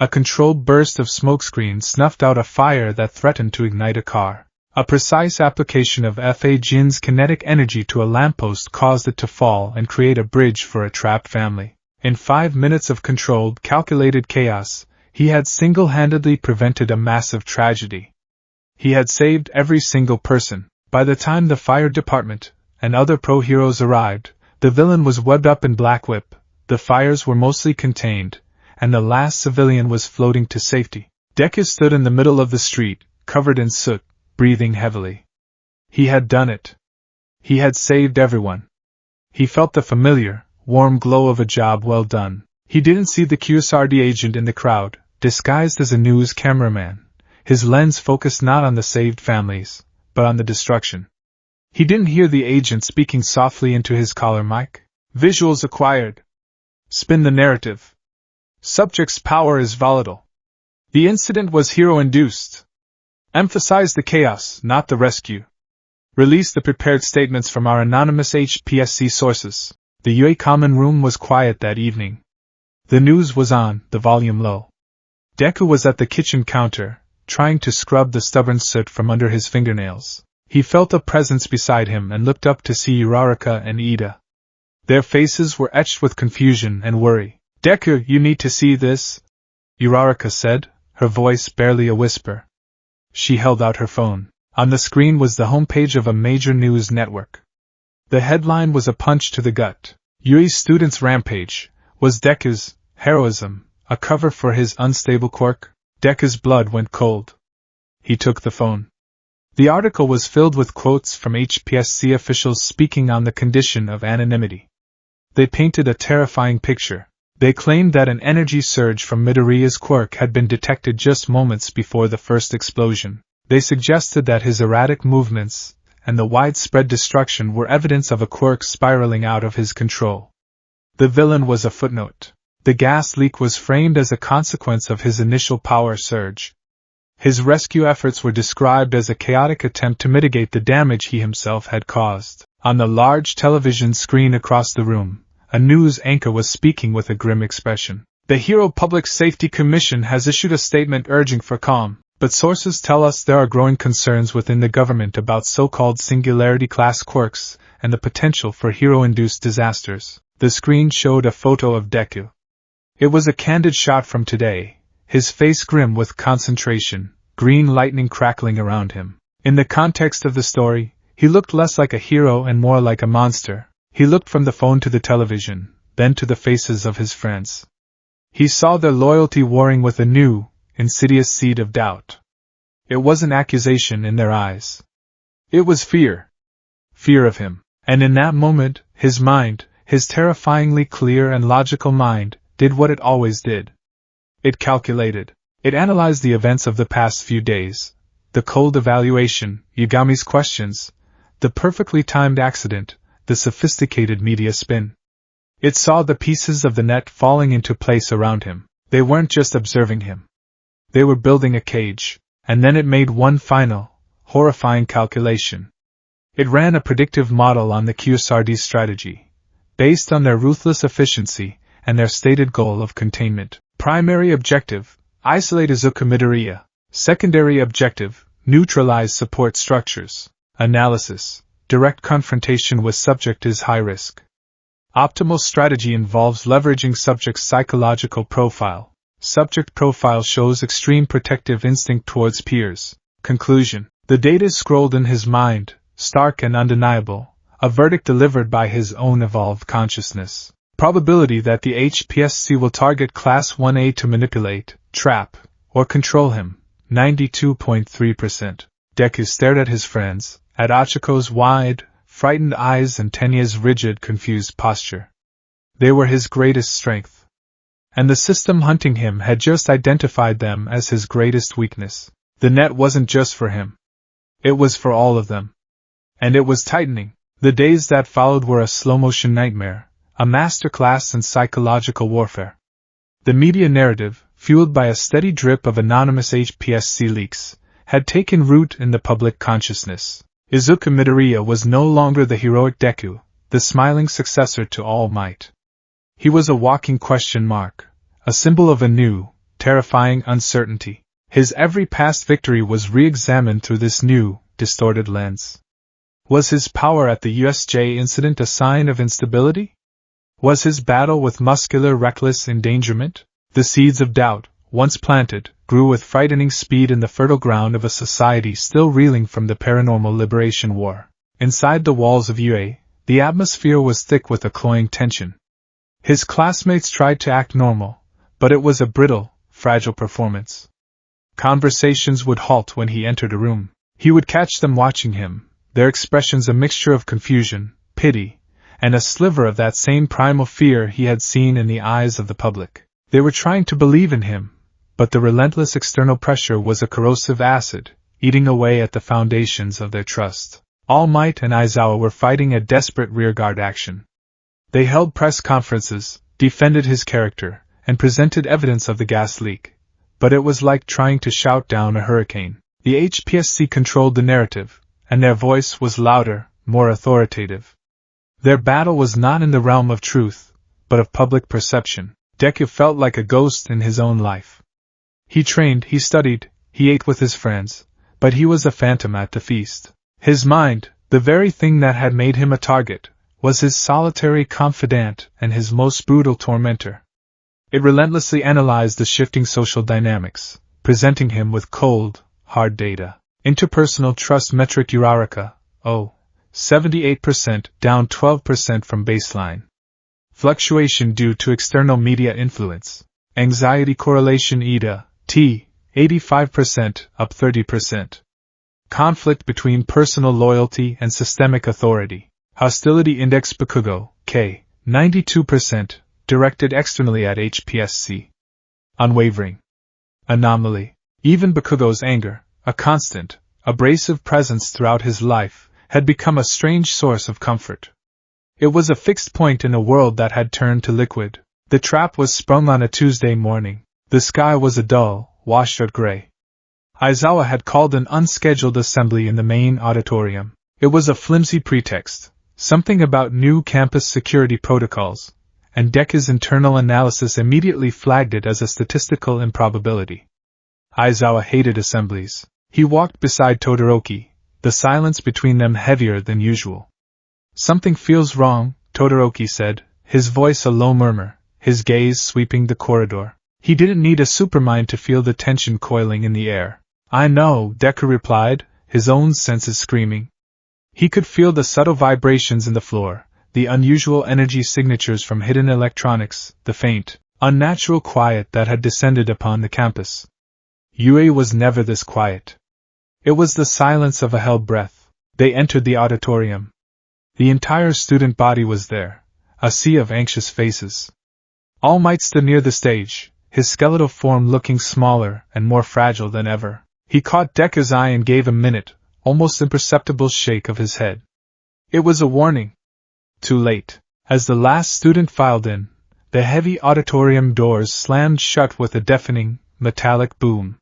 A controlled burst of smokescreen snuffed out a fire that threatened to ignite a car. A precise application of Fa Jin's kinetic energy to a lamppost caused it to fall and create a bridge for a trapped family. In 5 minutes of controlled, calculated chaos, he had single-handedly prevented a massive tragedy. He had saved every single person. By the time the fire department and other pro-heroes arrived, the villain was webbed up in Black Whip, the fires were mostly contained, and the last civilian was floating to safety. Deku stood in the middle of the street, covered in soot, breathing heavily. He had done it. He had saved everyone. He felt the familiar, warm glow of a job well done. He didn't see the QSRD agent in the crowd, disguised as a news cameraman, his lens focused not on the saved families, but on the destruction. He didn't hear the agent speaking softly into his collar mic. "Visuals acquired. Spin the narrative. Subject's power is volatile. The incident was hero-induced. Emphasize the chaos, not the rescue. Release the prepared statements from our anonymous HPSC sources." The UA common room was quiet that evening. The news was on, the volume low. Deku was at the kitchen counter, trying to scrub the stubborn soot from under his fingernails. He felt a presence beside him and looked up to see Uraraka and Ida. Their faces were etched with confusion and worry. "Deku, you need to see this," Uraraka said, her voice barely a whisper. She held out her phone. On the screen was the homepage of a major news network. The headline was a punch to the gut. "Yui's student's rampage. Was Deku's heroism a cover for his unstable quirk?" Deku's blood went cold. He took the phone. The article was filled with quotes from HPSC officials speaking on the condition of anonymity. They painted a terrifying picture. They claimed that an energy surge from Midoriya's quirk had been detected just moments before the first explosion. They suggested that his erratic movements and the widespread destruction were evidence of a quirk spiraling out of his control. The villain was a footnote. The gas leak was framed as a consequence of his initial power surge. His rescue efforts were described as a chaotic attempt to mitigate the damage he himself had caused. On the large television screen across the room, a news anchor was speaking with a grim expression. "The Hero Public Safety Commission has issued a statement urging for calm, but sources tell us there are growing concerns within the government about so-called singularity-class quirks and the potential for hero-induced disasters." The screen showed a photo of Deku. It was a candid shot from today, his face grim with concentration, green lightning crackling around him. In the context of the story, he looked less like a hero and more like a monster. He looked from the phone to the television, then to the faces of his friends. He saw their loyalty warring with a new, insidious seed of doubt. It wasn't accusation in their eyes. It was fear. Fear of him. And in that moment, his mind, his terrifyingly clear and logical mind, did what it always did. It calculated. It analyzed the events of the past few days, the cold evaluation, Yagami's questions, the perfectly timed accident, the sophisticated media spin. It saw the pieces of the net falling into place around him. They weren't just observing him. They were building a cage, and then it made one final, horrifying calculation. It ran a predictive model on the QSRD strategy, based on their ruthless efficiency and their stated goal of containment. Primary objective: isolate Izuku Midoriya. Secondary objective: neutralize support structures. Analysis: direct confrontation with subject is high risk. Optimal strategy involves leveraging subject's psychological profile. Subject profile shows extreme protective instinct towards peers. Conclusion: the data scrolled in his mind, stark and undeniable, a verdict delivered by his own evolved consciousness. Probability that the HPSC will target Class 1A to manipulate, trap, or control him, 92.3%. Deku stared at his friends, at Achiko's wide, frightened eyes and Tenya's rigid, confused posture. They were his greatest strength. And the system hunting him had just identified them as his greatest weakness. The net wasn't just for him. It was for all of them. And it was tightening. The days that followed were a slow-motion nightmare, a masterclass in psychological warfare. The media narrative, fueled by a steady drip of anonymous HPSC leaks, had taken root in the public consciousness. Izuku Midoriya was no longer the heroic Deku, the smiling successor to All Might. He was a walking question mark, a symbol of a new, terrifying uncertainty. His every past victory was re-examined through this new, distorted lens. Was his power at the USJ incident a sign of instability? Was his battle with muscular reckless endangerment? The seeds of doubt, once planted, grew with frightening speed in the fertile ground of a society still reeling from the paranormal liberation war. Inside the walls of UA, the atmosphere was thick with a cloying tension. His classmates tried to act normal, but it was a brittle, fragile performance. Conversations would halt when he entered a room. He would catch them watching him, their expressions a mixture of confusion, pity, and a sliver of that same primal fear he had seen in the eyes of the public. They were trying to believe in him, but the relentless external pressure was a corrosive acid, eating away at the foundations of their trust. All Might and Aizawa were fighting a desperate rearguard action. They held press conferences, defended his character, and presented evidence of the gas leak. But it was like trying to shout down a hurricane. The HPSC controlled the narrative, and their voice was louder, more authoritative. Their battle was not in the realm of truth, but of public perception. Deku felt like a ghost in his own life. He trained, he studied, he ate with his friends, but he was a phantom at the feast. His mind, the very thing that had made him a target, was his solitary confidant and his most brutal tormentor. It relentlessly analyzed the shifting social dynamics, presenting him with cold, hard data. Interpersonal trust metric Uraraka, 78%, down 12% from baseline. Fluctuation due to external media influence. Anxiety correlation EDA, T, 85%, up 30%. Conflict between personal loyalty and systemic authority. Hostility index Bakugo, K, 92%, directed externally at HPSC. Unwavering. Anomaly. Even Bakugo's anger, a constant, abrasive presence throughout his life, had become a strange source of comfort. It was a fixed point in a world that had turned to liquid. The trap was sprung on a Tuesday morning. The sky was a dull, washed-out gray. Aizawa had called an unscheduled assembly in the main auditorium. It was a flimsy pretext, something about new campus security protocols, and Deku's internal analysis immediately flagged it as a statistical improbability. Aizawa hated assemblies. He walked beside Todoroki, the silence between them heavier than usual. "Something feels wrong," Todoroki said, his voice a low murmur, his gaze sweeping the corridor. He didn't need a supermind to feel the tension coiling in the air. "I know," Deku replied, his own senses screaming. He could feel the subtle vibrations in the floor, the unusual energy signatures from hidden electronics, the faint, unnatural quiet that had descended upon the campus. UA was never this quiet. It was the silence of a held breath. They entered the auditorium. The entire student body was there, a sea of anxious faces. All Might stood near the stage, his skeletal form looking smaller and more fragile than ever. He caught Deku's eye and gave a minute, almost imperceptible shake of his head. It was a warning. Too late. As the last student filed in, the heavy auditorium doors slammed shut with a deafening, metallic boom.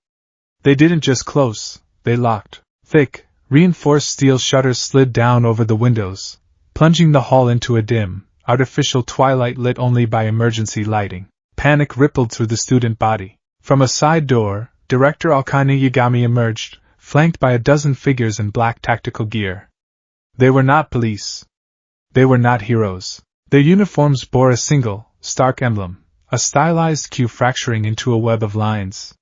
They didn't just close, they locked. Thick, reinforced steel shutters slid down over the windows, plunging the hall into a dim, artificial twilight lit only by emergency lighting. Panic rippled through the student body. From a side door, Director Alkane Yagami emerged, flanked by a dozen figures in black tactical gear. They were not police. They were not heroes. Their uniforms bore a single, stark emblem, a stylized Q fracturing into a web of lines.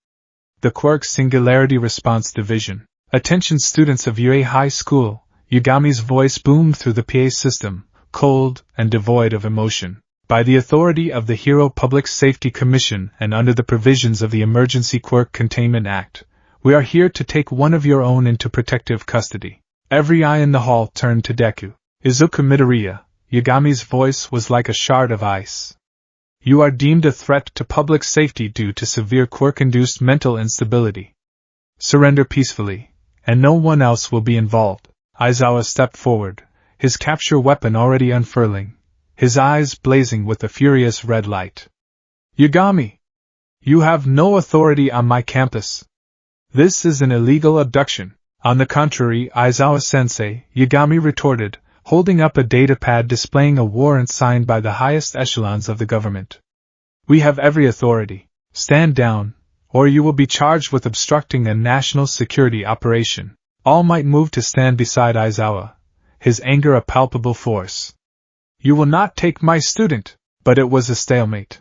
The Quirk Singularity Response Division. "Attention students of UA High School," Yagami's voice boomed through the PA system, cold and devoid of emotion. "By the authority of the Hero Public Safety Commission and under the provisions of the Emergency Quirk Containment Act, we are here to take one of your own into protective custody." Every eye in the hall turned to Deku. Izuku Midoriya, Yagami's voice was like a shard of ice. You are deemed a threat to public safety due to severe quirk-induced mental instability. Surrender peacefully, and no one else will be involved. Aizawa stepped forward, his capture weapon already unfurling, his eyes blazing with a furious red light. Yagami! You have no authority on my campus. This is an illegal abduction. On the contrary, Aizawa-sensei, Yagami retorted, holding up a datapad displaying a warrant signed by the highest echelons of the government. We have every authority. Stand down, or you will be charged with obstructing a national security operation. All Might moved to stand beside Aizawa, his anger a palpable force. You will not take my student! But it was a stalemate.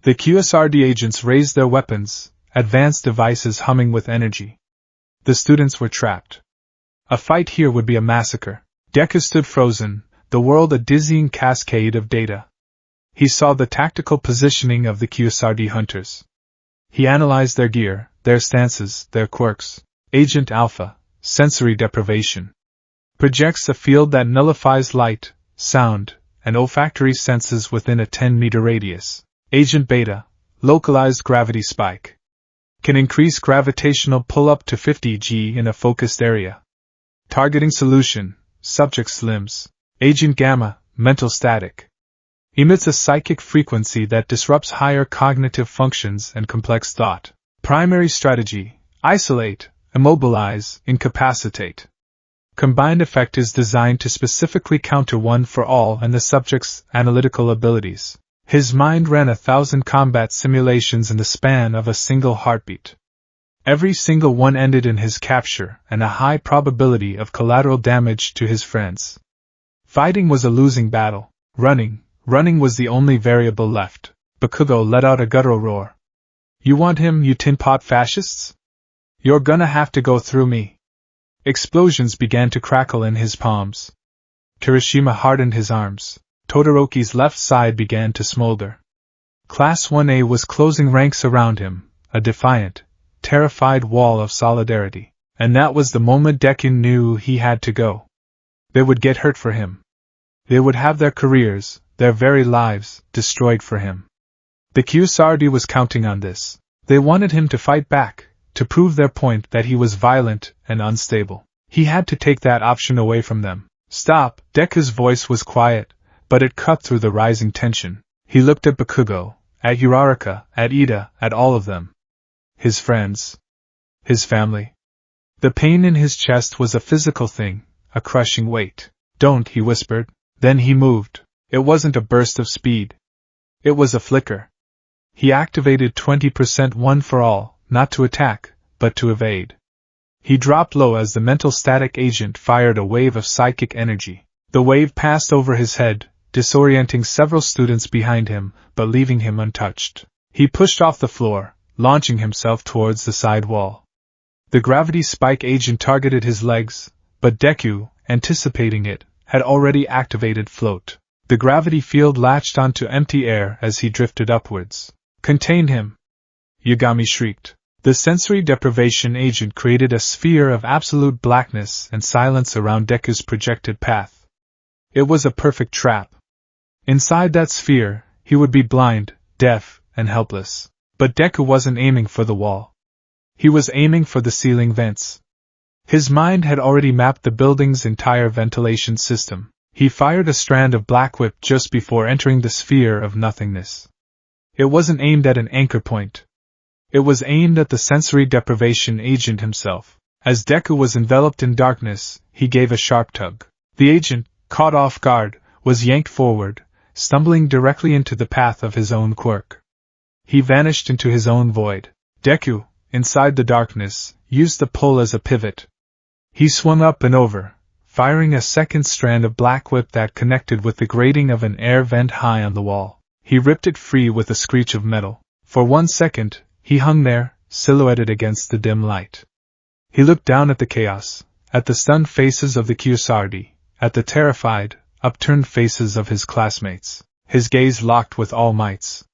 The QSRD agents raised their weapons, advanced devices humming with energy. The students were trapped. A fight here would be a massacre. Deku stood frozen, the world a dizzying cascade of data. He saw the tactical positioning of the QSRD hunters. He analyzed their gear, their stances, their quirks. Agent Alpha, sensory deprivation. Projects a field that nullifies light, sound, and olfactory senses within a 10-meter radius. Agent Beta, localized gravity spike. Can increase gravitational pull up to 50 G in a focused area. Targeting solution, subject's limbs. Agent Gamma, mental static. Emits a psychic frequency that disrupts higher cognitive functions and complex thought. Primary strategy, isolate, immobilize, incapacitate. Combined effect is designed to specifically counter one for all and the subject's analytical abilities. His mind ran 1,000 combat simulations in the span of a single heartbeat. Every single one ended in his capture and a high probability of collateral damage to his friends. Fighting was a losing battle. Running was the only variable left. Bakugo let out a guttural roar. You want him, you tin pot fascists? You're gonna have to go through me. Explosions began to crackle in his palms. Kirishima hardened his arms. Todoroki's left side began to smolder. Class 1A was closing ranks around him, a defiant, terrified wall of solidarity. And that was the moment Deku knew he had to go. They would get hurt for him. They would have their careers, their very lives, destroyed for him. The QSRD was counting on this. They wanted him to fight back, to prove their point that he was violent and unstable. He had to take that option away from them. Stop! Deku's voice was quiet, but it cut through the rising tension. He looked at Bakugo, at Uraraka, at Ida, at all of them. His friends. His family. The pain in his chest was a physical thing, a crushing weight. Don't, he whispered. Then he moved. It wasn't a burst of speed. It was a flicker. He activated 20% one for all, not to attack, but to evade. He dropped low as the mental static agent fired a wave of psychic energy. The wave passed over his head, disorienting several students behind him, but leaving him untouched. He pushed off the floor, launching himself towards the side wall. The gravity spike agent targeted his legs, but Deku, anticipating it, had already activated float. The gravity field latched onto empty air as he drifted upwards. Contain him! Yagami shrieked. The sensory deprivation agent created a sphere of absolute blackness and silence around Deku's projected path. It was a perfect trap. Inside that sphere, he would be blind, deaf, and helpless. But Deku wasn't aiming for the wall. He was aiming for the ceiling vents. His mind had already mapped the building's entire ventilation system. He fired a strand of black whip just before entering the sphere of nothingness. It wasn't aimed at an anchor point. It was aimed at the sensory deprivation agent himself. As Deku was enveloped in darkness, he gave a sharp tug. The agent, caught off guard, was yanked forward, stumbling directly into the path of his own quirk. He vanished into his own void. Deku, inside the darkness, used the pull as a pivot. He swung up and over, firing a second strand of black whip that connected with the grating of an air vent high on the wall. He ripped it free with a screech of metal. For 1 second, he hung there, silhouetted against the dim light. He looked down at the chaos, at the stunned faces of the QSRD, at the terrified, upturned faces of his classmates. His gaze locked with All Might's.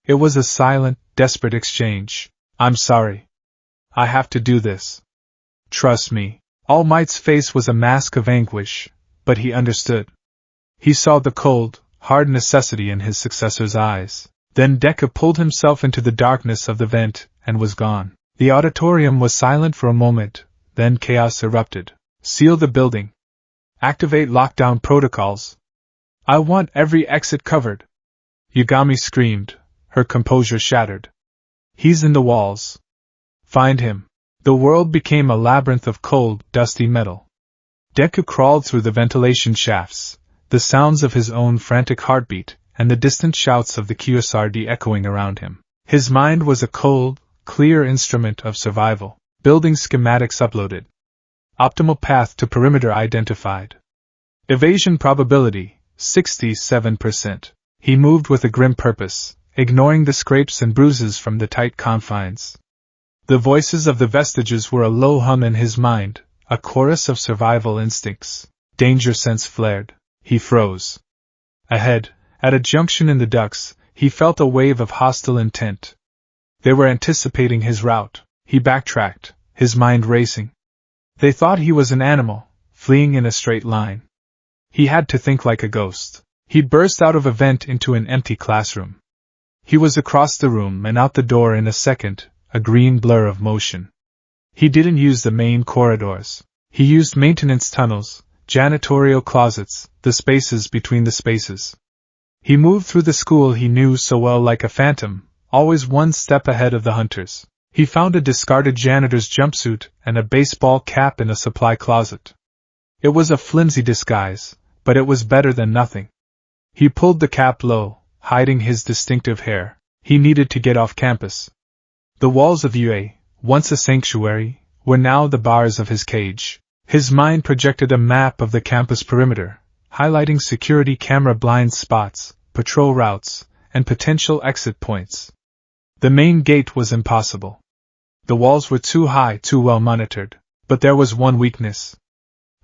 It was a silent, desperate exchange. I'm sorry. I have to do this. Trust me. All Might's face was a mask of anguish, but he understood. He saw the cold, hard necessity in his successor's eyes. Then Deku pulled himself into the darkness of the vent and was gone. The auditorium was silent for a moment, then chaos erupted. Seal the building. Activate lockdown protocols. I want every exit covered. Yagami screamed, her composure shattered. He's in the walls. Find him. The world became a labyrinth of cold, dusty metal. Deku crawled through the ventilation shafts, the sounds of his own frantic heartbeat and the distant shouts of the QSRD echoing around him. His mind was a cold, clear instrument of survival. Building schematics uploaded. Optimal path to perimeter identified. Evasion probability, 67%. He moved with a grim purpose, ignoring the scrapes and bruises from the tight confines. The voices of the vestiges were a low hum in his mind, a chorus of survival instincts. Danger sense flared. He froze. Ahead, at a junction in the ducts, he felt a wave of hostile intent. They were anticipating his route. He backtracked, his mind racing. They thought he was an animal, fleeing in a straight line. He had to think like a ghost. He burst out of a vent into an empty classroom. He was across the room and out the door in a second, a green blur of motion. He didn't use the main corridors. He used maintenance tunnels, janitorial closets, the spaces between the spaces. He moved through the school he knew so well like a phantom, always one step ahead of the hunters. He found a discarded janitor's jumpsuit and a baseball cap in a supply closet. It was a flimsy disguise, but it was better than nothing. He pulled the cap low, hiding his distinctive hair. He needed to get off campus. The walls of UA, once a sanctuary, were now the bars of his cage. His mind projected a map of the campus perimeter, highlighting security camera blind spots, patrol routes, and potential exit points. The main gate was impossible. The walls were too high, too well monitored. But there was one weakness.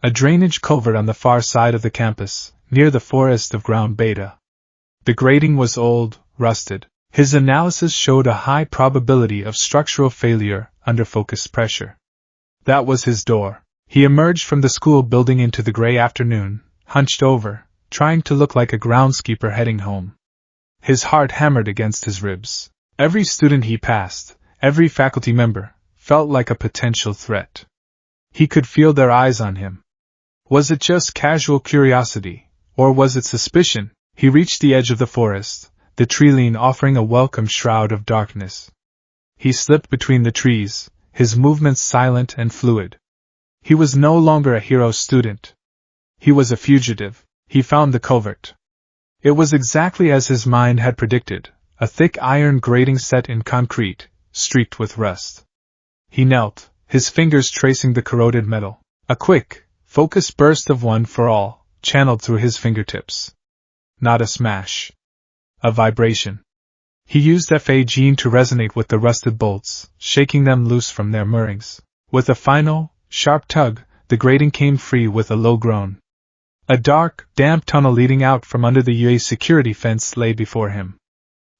A drainage culvert on the far side of the campus, near the forest of ground beta. The grating was old, rusted. His analysis showed a high probability of structural failure under focused pressure. That was his door. He emerged from the school building into the gray afternoon, hunched over, trying to look like a groundskeeper heading home. His heart hammered against his ribs. Every student he passed, every faculty member, felt like a potential threat. He could feel their eyes on him. Was it just casual curiosity, or was it suspicion? He reached the edge of the forest, the tree-line offering a welcome shroud of darkness. He slipped between the trees, his movements silent and fluid. He was no longer a hero student. He was a fugitive. He found the culvert. It was exactly as his mind had predicted, a thick iron grating set in concrete, streaked with rust. He knelt, his fingers tracing the corroded metal. A quick, focused burst of One for All channeled through his fingertips. Not a smash. A vibration. He used FA gene to resonate with the rusted bolts, shaking them loose from their moorings. With a final, sharp tug, the grating came free with a low groan. A dark, damp tunnel leading out from under the UA security fence lay before him.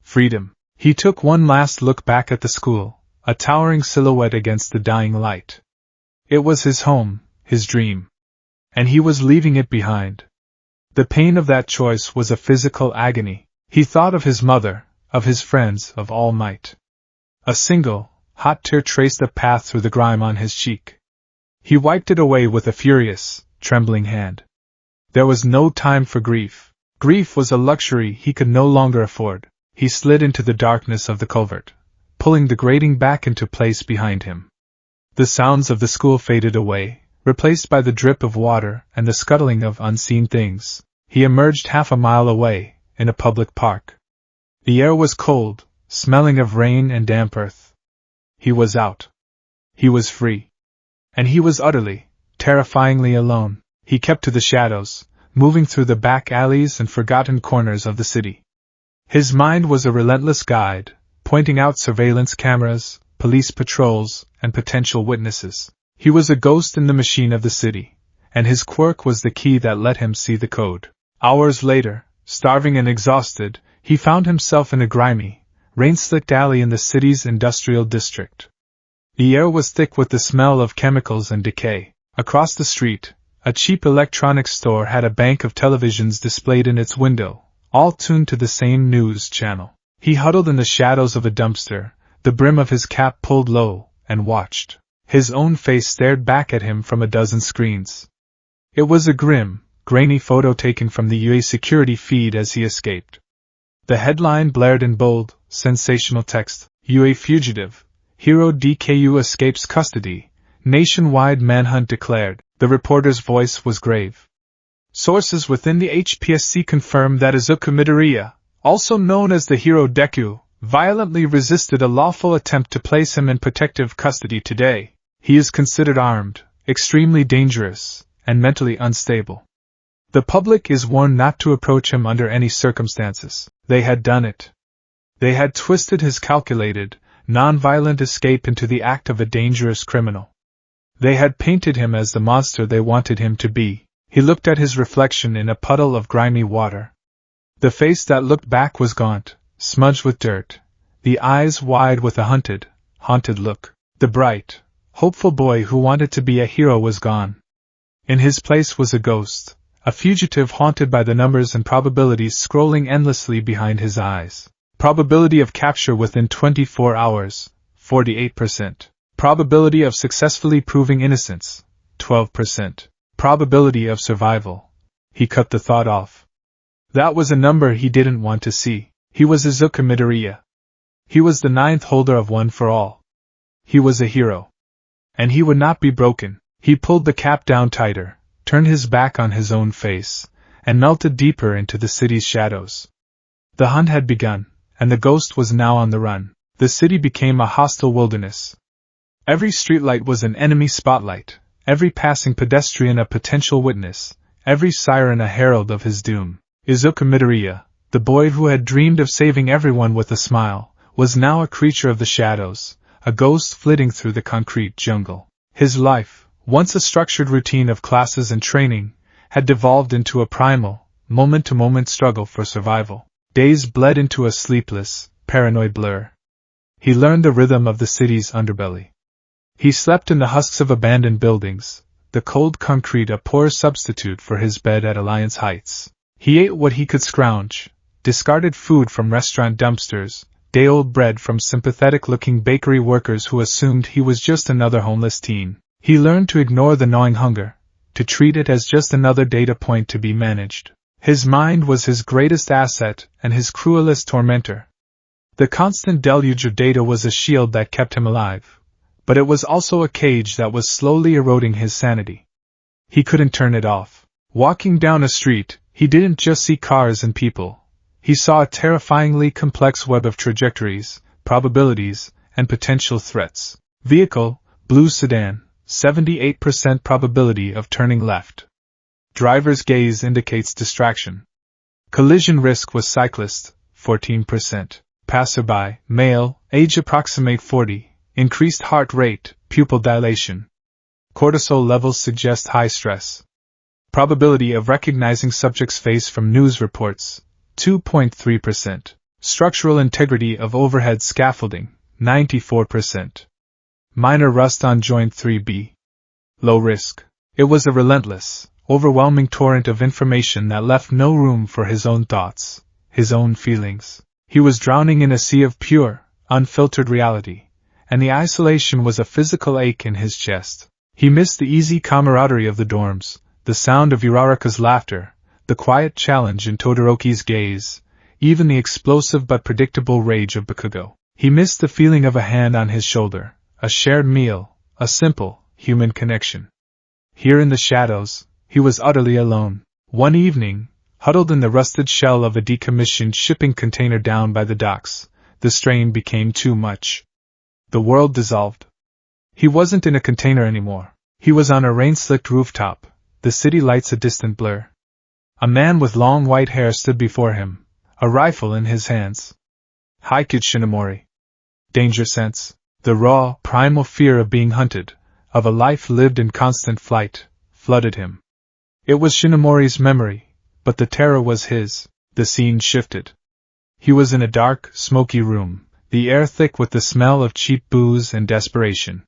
Freedom. He took one last look back at the school, a towering silhouette against the dying light. It was his home, his dream. And he was leaving it behind. The pain of that choice was a physical agony. He thought of his mother, of his friends, of All Might. A single, hot tear traced a path through the grime on his cheek. He wiped it away with a furious, trembling hand. There was no time for grief. Grief was a luxury he could no longer afford. He slid into the darkness of the culvert, pulling the grating back into place behind him. The sounds of the school faded away, replaced by the drip of water and the scuttling of unseen things. He emerged half a mile away, in a public park. The air was cold, smelling of rain and damp earth. He was out. He was free. And he was utterly, terrifyingly alone. He kept to the shadows, moving through the back alleys and forgotten corners of the city. His mind was a relentless guide, pointing out surveillance cameras, police patrols, and potential witnesses. He was a ghost in the machine of the city, and his quirk was the key that let him see the code. Hours later, starving and exhausted, he found himself in a grimy, rain-slicked alley in the city's industrial district. The air was thick with the smell of chemicals and decay. Across the street, A cheap electronics store had a bank of televisions displayed in its window, all tuned to the same news channel. He huddled in the shadows of a dumpster, the brim of his cap pulled low, and watched. His own face stared back at him from a dozen screens. It was a grim, grainy photo taken from the UA security feed as he escaped. The headline blared in bold, sensational text, UA fugitive, hero DKU escapes custody, nationwide manhunt declared. The reporter's voice was grave. Sources within the HPSC confirmed that Izuku Midoriya, also known as the hero Deku, violently resisted a lawful attempt to place him in protective custody today. He is considered armed, extremely dangerous, and mentally unstable. The public is warned not to approach him under any circumstances. They had done it. They had twisted his calculated, non-violent escape into the act of a dangerous criminal. They had painted him as the monster they wanted him to be. He looked at his reflection in a puddle of grimy water. The face that looked back was gaunt, smudged with dirt, the eyes wide with a haunted look. The bright, hopeful boy who wanted to be a hero was gone. In his place was a ghost, a fugitive haunted by the numbers and probabilities scrolling endlessly behind his eyes. Probability of capture within 24 hours, 48%. Probability of successfully proving innocence, 12%. Probability of survival. He cut the thought off. That was a number he didn't want to see. He was Izuku Midoriya. He was the ninth holder of One for All. He was a hero. And he would not be broken. He pulled the cap down tighter, turned his back on his own face, and melted deeper into the city's shadows. The hunt had begun, and the ghost was now on the run. The city became a hostile wilderness. Every streetlight was an enemy spotlight, every passing pedestrian a potential witness, every siren a herald of his doom. Izuku Midoriya, the boy who had dreamed of saving everyone with a smile, was now a creature of the shadows, a ghost flitting through the concrete jungle. His life, once a structured routine of classes and training, had devolved into a primal, moment-to-moment struggle for survival. Days bled into a sleepless, paranoid blur. He learned the rhythm of the city's underbelly. He slept in the husks of abandoned buildings, the cold concrete a poor substitute for his bed at Alliance Heights. He ate what he could scrounge, discarded food from restaurant dumpsters, day-old bread from sympathetic-looking bakery workers who assumed he was just another homeless teen. He learned to ignore the gnawing hunger, to treat it as just another data point to be managed. His mind was his greatest asset and his cruelest tormentor. The constant deluge of data was a shield that kept him alive, but it was also a cage that was slowly eroding his sanity. He couldn't turn it off. Walking down a street, he didn't just see cars and people. He saw a terrifyingly complex web of trajectories, probabilities, and potential threats. Vehicle, blue sedan, 78% probability of turning left. Driver's gaze indicates distraction. Collision risk was cyclist, 14%. Passerby, male, age approximate 40, increased heart rate, pupil dilation. Cortisol levels suggest high stress. Probability of recognizing subject's face from news reports, 2.3%. Structural integrity of overhead scaffolding, 94%. Minor rust on joint 3B. Low risk. It was a relentless, overwhelming torrent of information that left no room for his own thoughts, his own feelings. He was drowning in a sea of pure, unfiltered reality, and the isolation was a physical ache in his chest. He missed the easy camaraderie of the dorms, the sound of Uraraka's laughter, the quiet challenge in Todoroki's gaze, even the explosive but predictable rage of Bakugo. He missed the feeling of a hand on his shoulder, a shared meal, a simple, human connection. Here in the shadows, he was utterly alone. One evening, huddled in the rusted shell of a decommissioned shipping container down by the docks, the strain became too much. The world dissolved. He wasn't in a container anymore. He was on a rain-slicked rooftop, the city lights a distant blur. A man with long white hair stood before him, a rifle in his hands. Haikyuu Shinomori. Danger sense, the raw, primal fear of being hunted, of a life lived in constant flight, flooded him. It was Shinomori's memory, but the terror was his. The scene shifted. He was in a dark, smoky room, the air thick with the smell of cheap booze and desperation.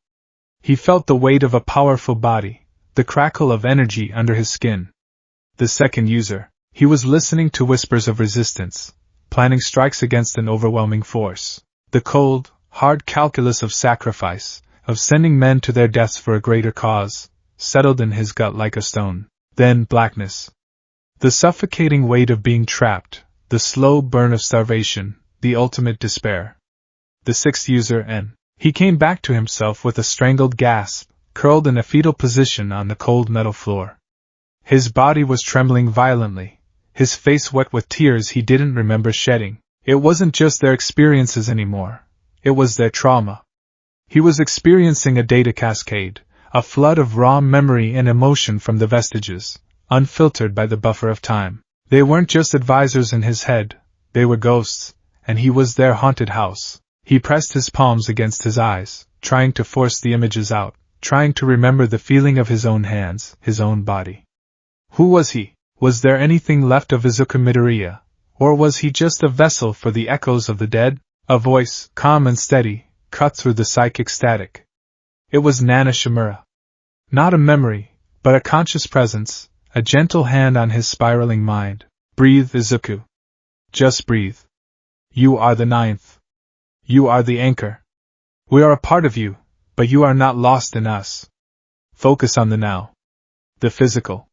He felt the weight of a powerful body, the crackle of energy under his skin. The second user, he was listening to whispers of resistance, planning strikes against an overwhelming force. The cold, hard calculus of sacrifice, of sending men to their deaths for a greater cause, settled in his gut like a stone. Then blackness. The suffocating weight of being trapped, the slow burn of starvation, the ultimate despair. The sixth user N. He came back to himself with a strangled gasp, curled in a fetal position on the cold metal floor. His body was trembling violently, his face wet with tears he didn't remember shedding. It wasn't just their experiences anymore, it was their trauma. He was experiencing a data cascade, a flood of raw memory and emotion from the vestiges, unfiltered by the buffer of time. They weren't just advisors in his head, they were ghosts, and he was their haunted house. He pressed his palms against his eyes, trying to force the images out, trying to remember the feeling of his own hands, his own body. Who was he? Was there anything left of Izuku Midoriya, or was he just a vessel for the echoes of the dead? A voice, calm and steady, cut through the psychic static. It was Nana Shimura. Not a memory, but a conscious presence, a gentle hand on his spiraling mind. Breathe, Izuku. Just breathe. You are the ninth. You are the anchor. We are a part of you, but you are not lost in us. Focus on the now. The physical.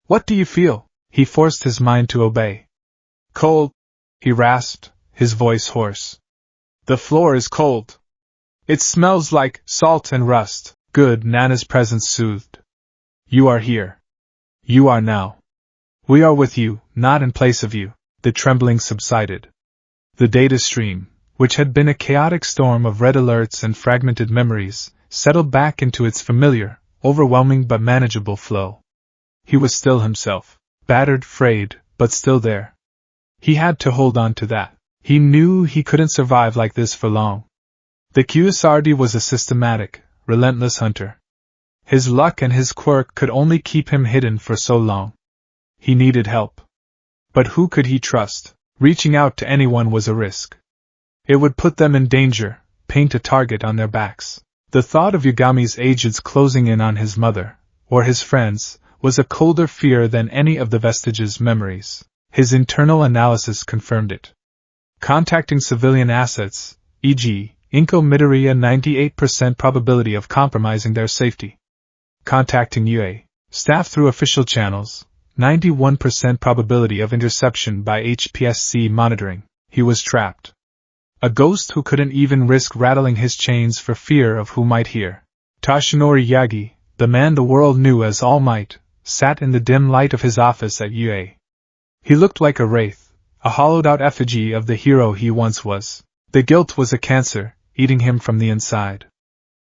What do you feel? He forced his mind to obey. Cold, he rasped, his voice hoarse. The floor is cold. It smells like salt and rust. Good, Nana's presence soothed. You are here. You are now. We are with you, not in place of you. The trembling subsided. The data stream, which had been a chaotic storm of red alerts and fragmented memories, settled back into its familiar, overwhelming but manageable flow. He was still himself, battered, frayed, but still there. He had to hold on to that. He knew he couldn't survive like this for long. The Kusardi was a systematic, relentless hunter. His luck and his quirk could only keep him hidden for so long. He needed help. But who could he trust? Reaching out to anyone was a risk. It would put them in danger, paint a target on their backs. The thought of Yagami's agents closing in on his mother, or his friends, was a colder fear than any of the vestiges' memories. His internal analysis confirmed it. Contacting civilian assets, e.g., Inko Midoriya 98% probability of compromising their safety. Contacting UA staff through official channels, 91% probability of interception by HPSC monitoring. He was trapped. A ghost who couldn't even risk rattling his chains for fear of who might hear. Toshinori Yagi, the man the world knew as All Might, sat in the dim light of his office at UA. He looked like a wraith, a hollowed-out effigy of the hero he once was. The guilt was a cancer, eating him from the inside.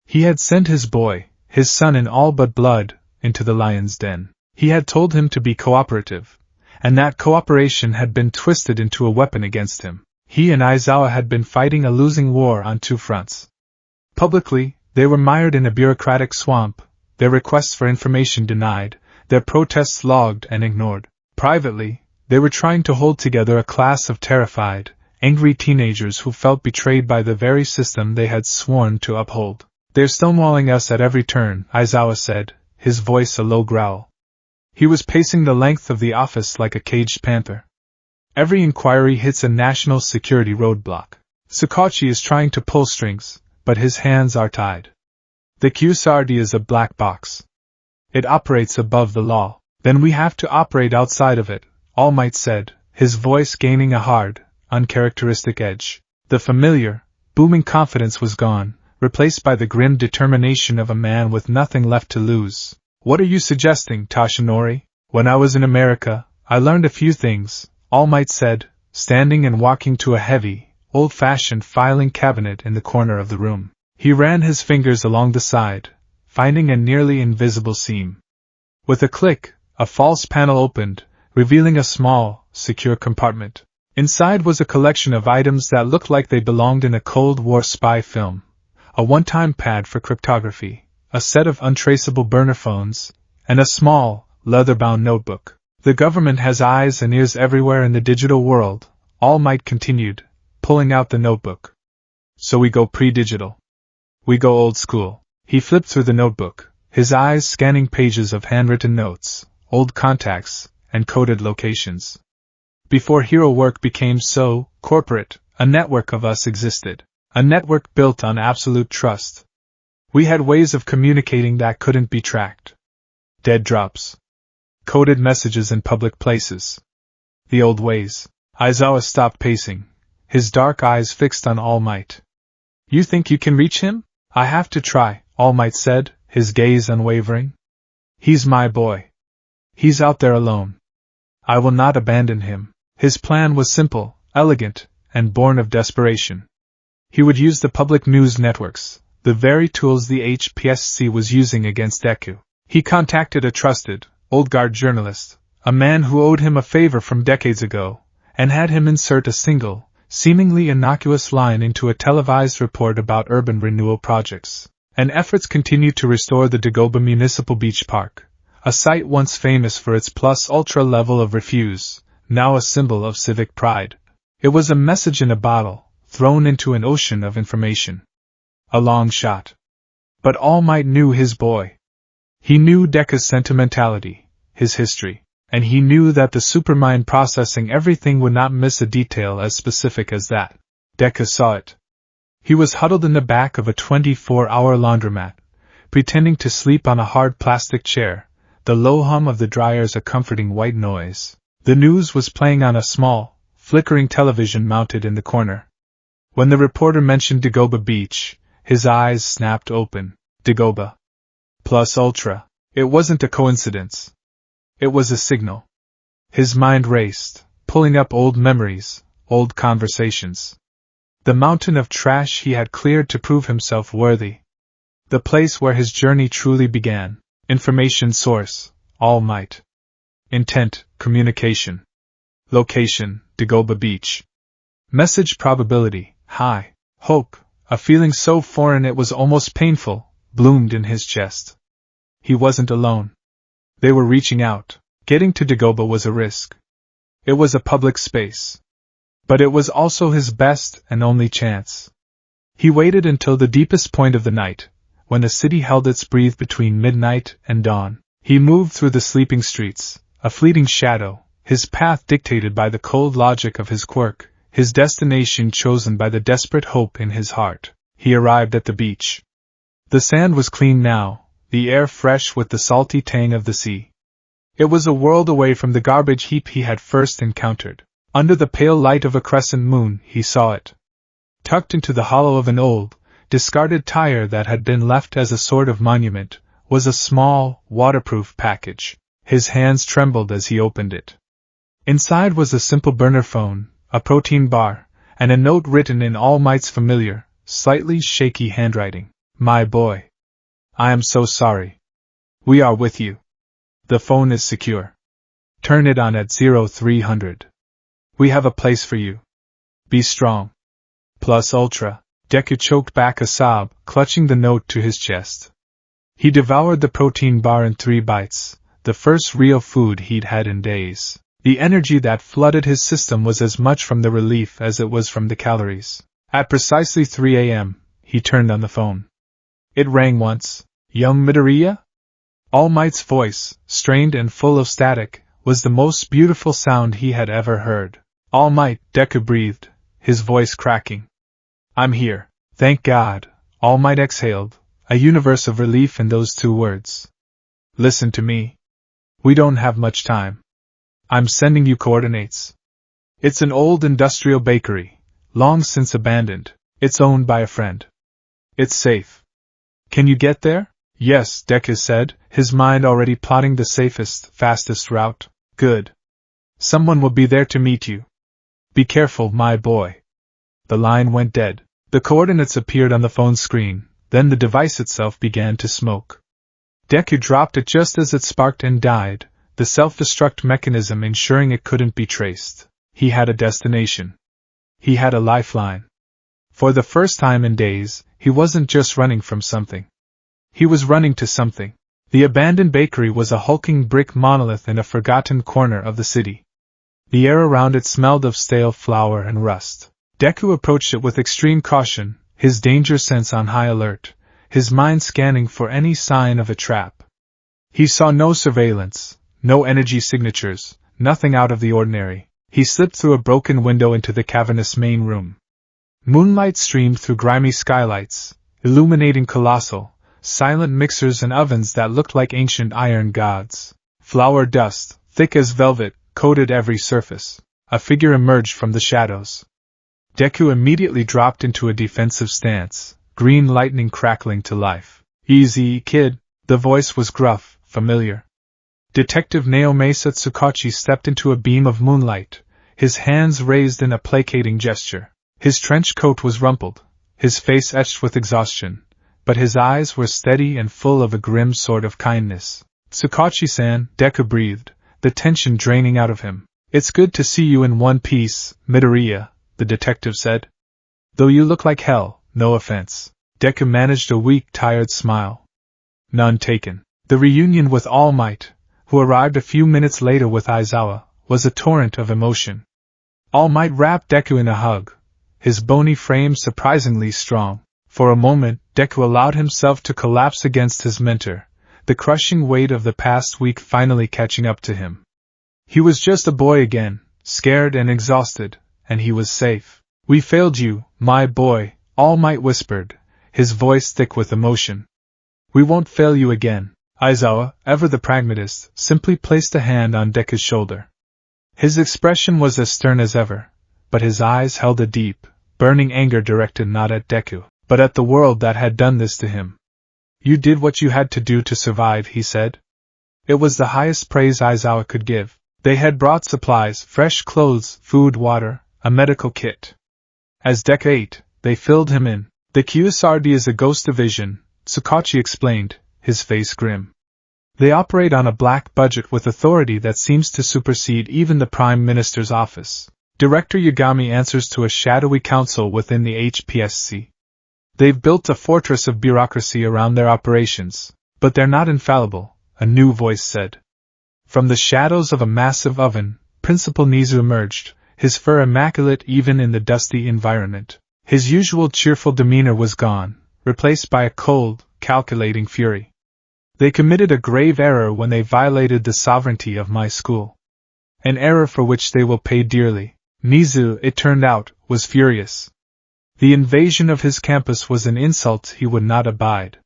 He had sent his boy, his son in all but blood, into the lion's den. He had told him to be cooperative, and that cooperation had been twisted into a weapon against him. He and Aizawa had been fighting a losing war on two fronts. Publicly, they were mired in a bureaucratic swamp, their requests for information denied, their protests logged and ignored. Privately, they were trying to hold together a class of terrified, angry teenagers who felt betrayed by the very system they had sworn to uphold. They're stonewalling us at every turn, Aizawa said, his voice a low growl. He was pacing the length of the office like a caged panther. Every inquiry hits a national security roadblock. Tsukachi is trying to pull strings, but his hands are tied. The Kusardi is a black box. It operates above the law. Then we have to operate outside of it, All Might said, his voice gaining a hard, uncharacteristic edge. The familiar, booming confidence was gone, replaced by the grim determination of a man with nothing left to lose. What are you suggesting, Toshinori? When I was in America, I learned a few things, All Might said, standing and walking to a heavy, old-fashioned filing cabinet in the corner of the room. He ran his fingers along the side, finding a nearly invisible seam. With a click, a false panel opened, revealing a small, secure compartment. Inside was a collection of items that looked like they belonged in a Cold War spy film. A one-time pad for cryptography, a set of untraceable burner phones, and a small, leather-bound notebook. The government has eyes and ears everywhere in the digital world, All Might continued, pulling out the notebook. So we go pre-digital. We go old school. He flipped through the notebook, his eyes scanning pages of handwritten notes, old contacts, and coded locations. Before hero work became so corporate, a network of us existed. A network built on absolute trust. We had ways of communicating that couldn't be tracked. Dead drops. Coded messages in public places. The old ways. Aizawa stopped pacing, his dark eyes fixed on All Might. You think you can reach him? I have to try, All Might said, his gaze unwavering. He's my boy. He's out there alone. I will not abandon him. His plan was simple, elegant, and born of desperation. He would use the public news networks, the very tools the HPSC was using against Deku. He contacted a trusted, old-guard journalist, a man who owed him a favor from decades ago, and had him insert a single, seemingly innocuous line into a televised report about urban renewal projects. And efforts continued to restore the Dagoba Municipal Beach Park, a site once famous for its plus-ultra level of refuse, now a symbol of civic pride. It was a message in a bottle, thrown into an ocean of information. A long shot. But All Might knew his boy. He knew Deku's sentimentality, his history, and he knew that the supermind processing everything would not miss a detail as specific as that. Deku saw it. He was huddled in the back of a 24-hour laundromat, pretending to sleep on a hard plastic chair, the low hum of the dryers a comforting white noise. The news was playing on a small, flickering television mounted in the corner. When the reporter mentioned Dagoba Beach, his eyes snapped open. Dagoba. Plus ultra. It wasn't a coincidence. It was a signal. His mind raced, pulling up old memories, old conversations. The mountain of trash he had cleared to prove himself worthy. The place where his journey truly began. Information source, All Might. Intent, communication. Location, Dagoba Beach. Message probability, high. Hope, a feeling so foreign it was almost painful, bloomed in his chest. He wasn't alone. They were reaching out. Getting to Dagoba was a risk. It was a public space. But it was also his best and only chance. He waited until the deepest point of the night, when the city held its breath between midnight and dawn. He moved through the sleeping streets, a fleeting shadow, his path dictated by the cold logic of his quirk, his destination chosen by the desperate hope in his heart. He arrived at the beach. The sand was clean now, the air fresh with the salty tang of the sea. It was a world away from the garbage heap he had first encountered. Under the pale light of a crescent moon, he saw it. Tucked into the hollow of an old, discarded tire that had been left as a sort of monument, was a small, waterproof package. His hands trembled as he opened it. Inside was a simple burner phone, a protein bar, and a note written in All Might's familiar, slightly shaky handwriting. My boy. I am so sorry. We are with you. The phone is secure. Turn it on at 0300. We have a place for you. Be strong. Plus ultra. Deku choked back a sob, clutching the note to his chest. He devoured the protein bar in 3 bites, the first real food he'd had in days. The energy that flooded his system was as much from the relief as it was from the calories. At precisely 3 a.m., he turned on the phone. It rang once. Young Midoriya? All Might's voice, strained and full of static, was the most beautiful sound he had ever heard. All Might, Deku breathed, his voice cracking. I'm here. Thank God, All Might exhaled, a universe of relief in those 2 words. Listen to me. We don't have much time. I'm sending you coordinates. It's an old industrial bakery, long since abandoned. It's owned by a friend. It's safe. Can you get there? Yes, Deku said, his mind already plotting the safest, fastest route. Good. Someone will be there to meet you. Be careful, my boy. The line went dead. The coordinates appeared on the phone screen, then the device itself began to smoke. Deku dropped it just as it sparked and died, the self-destruct mechanism ensuring it couldn't be traced. He had a destination. He had a lifeline. For the first time in days, he wasn't just running from something. He was running to something. The abandoned bakery was a hulking brick monolith in a forgotten corner of the city. The air around it smelled of stale flour and rust. Deku approached it with extreme caution, his danger sense on high alert, his mind scanning for any sign of a trap. He saw no surveillance, no energy signatures, nothing out of the ordinary. He slipped through a broken window into the cavernous main room. Moonlight streamed through grimy skylights, illuminating colossal, silent mixers and ovens that looked like ancient iron gods. Flour dust, thick as velvet, coated every surface. A figure emerged from the shadows. Deku immediately dropped into a defensive stance, green lightning crackling to life. "Easy, kid," the voice was gruff, familiar. Detective Naomasa Tsukachi stepped into a beam of moonlight, his hands raised in a placating gesture. His trench coat was rumpled, his face etched with exhaustion, but his eyes were steady and full of a grim sort of kindness. "Tsukachi-san," Deku breathed, the tension draining out of him. "It's good to see you in one piece, Midoriya," the detective said. "Though you look like hell, no offense." Deku managed a weak, tired smile. "None taken." The reunion with All Might, who arrived a few minutes later with Aizawa, was a torrent of emotion. All Might wrapped Deku in a hug, his bony frame surprisingly strong. For a moment, Deku allowed himself to collapse against his mentor, the crushing weight of the past week finally catching up to him. He was just a boy again, scared and exhausted, and he was safe. "We failed you, my boy," All Might whispered, his voice thick with emotion. "We won't fail you again." Aizawa, ever the pragmatist, simply placed a hand on Deku's shoulder. His expression was as stern as ever, but his eyes held a deep, burning anger directed not at Deku, but at the world that had done this to him. "You did what you had to do to survive," he said. It was the highest praise Aizawa could give. They had brought supplies, fresh clothes, food, water, a medical kit. As Deku ate, they filled him in. "The QSRD is a ghost division," Tsukachi explained, his face grim. "They operate on a black budget with authority that seems to supersede even the Prime Minister's office. Director Yagami answers to a shadowy council within the HPSC. They've built a fortress of bureaucracy around their operations, but they're not infallible," a new voice said. From the shadows of a massive oven, Principal Nizu emerged, his fur immaculate even in the dusty environment. His usual cheerful demeanor was gone, replaced by a cold, calculating fury. "They committed a grave error when they violated the sovereignty of my school. An error for which they will pay dearly." Nizu, it turned out, was furious. The invasion of his campus was an insult he would not abide.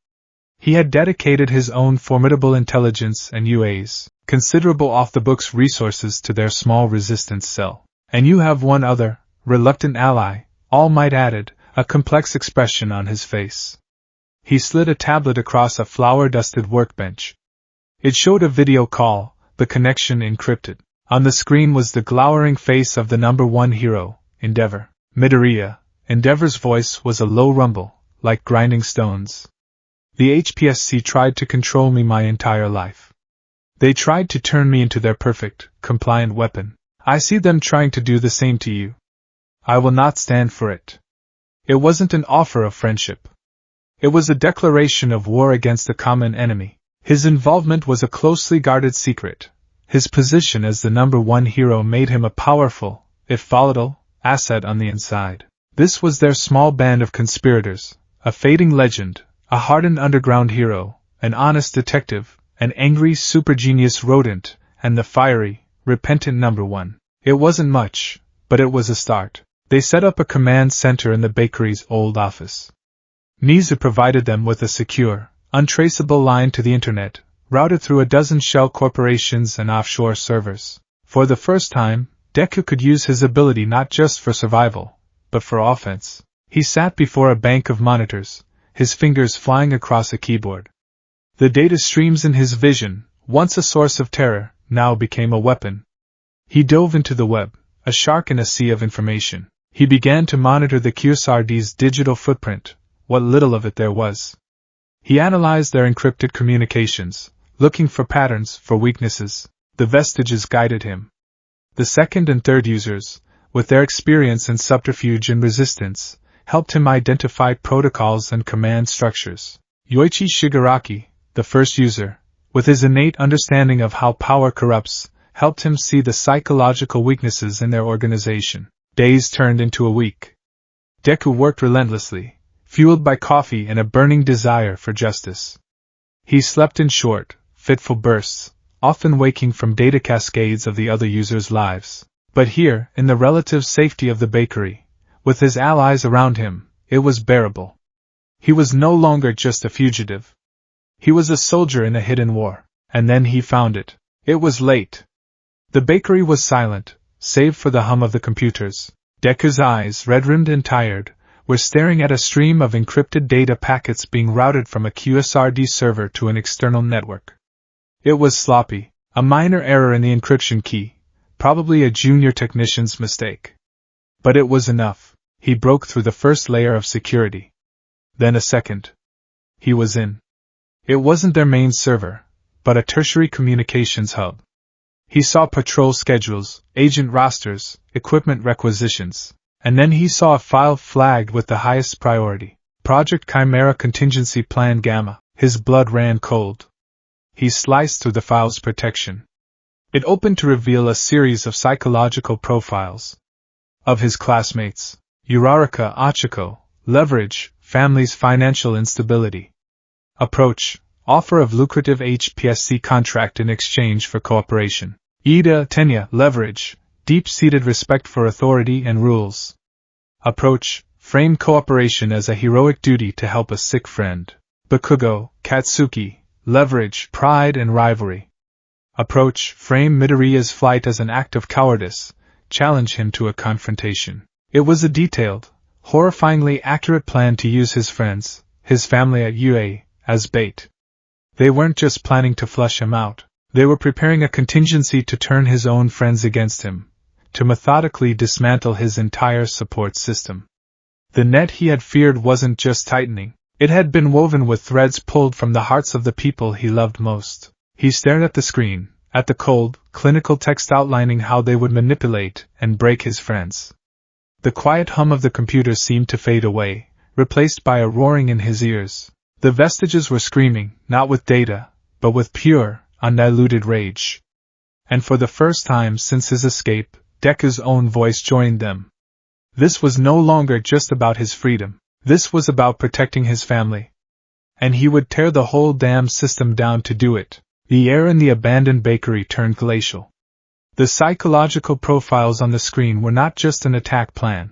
He had dedicated his own formidable intelligence and UA's considerable off-the-books resources to their small resistance cell. "And you have one other, reluctant ally," All Might added, a complex expression on his face. He slid a tablet across a flour-dusted workbench. It showed a video call, the connection encrypted. On the screen was the glowering face of the #1 hero, Endeavor. "Midoriya." Endeavor's voice was a low rumble, like grinding stones. "The HPSC tried to control me my entire life. They tried to turn me into their perfect, compliant weapon. I see them trying to do the same to you. I will not stand for it." It wasn't an offer of friendship. It was a declaration of war against a common enemy. His involvement was a closely guarded secret. His position as the #1 hero made him a powerful, if volatile, asset on the inside. This was their small band of conspirators, a fading legend, a hardened underground hero, an honest detective, an angry supergenius rodent, and the fiery, repentant #1. It wasn't much, but it was a start. They set up a command center in the bakery's old office. Nizu provided them with a secure, untraceable line to the internet, routed through a dozen shell corporations and offshore servers. For the first time, Deku could use his ability not just for survival, but for offense. He sat before a bank of monitors, his fingers flying across a keyboard. The data streams in his vision, once a source of terror, now became a weapon. He dove into the web, a shark in a sea of information. He began to monitor the QSRD's digital footprint, what little of it there was. He analyzed their encrypted communications, looking for patterns, for weaknesses. The vestiges guided him. The second and third users, with their experience in subterfuge and resistance, helped him identify protocols and command structures. Yoichi Shigaraki, the first user, with his innate understanding of how power corrupts, helped him see the psychological weaknesses in their organization. Days turned into a week. Deku worked relentlessly, fueled by coffee and a burning desire for justice. He slept in short, fitful bursts, often waking from data cascades of the other users' lives. But here, in the relative safety of the bakery, with his allies around him, it was bearable. He was no longer just a fugitive. He was a soldier in a hidden war. And then he found it. It was late. The bakery was silent, save for the hum of the computers. Deku's eyes, red-rimmed and tired, were staring at a stream of encrypted data packets being routed from a QSRD server to an external network. It was sloppy, a minor error in the encryption key, probably a junior technician's mistake. But it was enough. He broke through the first layer of security. Then a second. He was in. It wasn't their main server, but a tertiary communications hub. He saw patrol schedules, agent rosters, equipment requisitions, and then he saw a file flagged with the highest priority, Project Chimera Contingency Plan Gamma. His blood ran cold. He sliced through the file's protection. It opened to reveal a series of psychological profiles of his classmates: Uraraka Achiko, leverage, family's financial instability. Approach, offer of lucrative HPSC contract in exchange for cooperation. Ida Tenya, leverage, deep-seated respect for authority and rules. Approach, frame cooperation as a heroic duty to help a sick friend. Bakugo, Katsuki, leverage, pride and rivalry. Approach, frame Midoriya's flight as an act of cowardice, challenge him to a confrontation. It was a detailed, horrifyingly accurate plan to use his friends, his family at UA, as bait. They weren't just planning to flush him out, they were preparing a contingency to turn his own friends against him, to methodically dismantle his entire support system. The net he had feared wasn't just tightening, it had been woven with threads pulled from the hearts of the people he loved most. He stared at the screen, at the cold, clinical text outlining how they would manipulate and break his friends. The quiet hum of the computer seemed to fade away, replaced by a roaring in his ears. The vestiges were screaming, not with data, but with pure, undiluted rage. And for the first time since his escape, Deku's own voice joined them. This was no longer just about his freedom, this was about protecting his family. And he would tear the whole damn system down to do it. The air in the abandoned bakery turned glacial. The psychological profiles on the screen were not just an attack plan.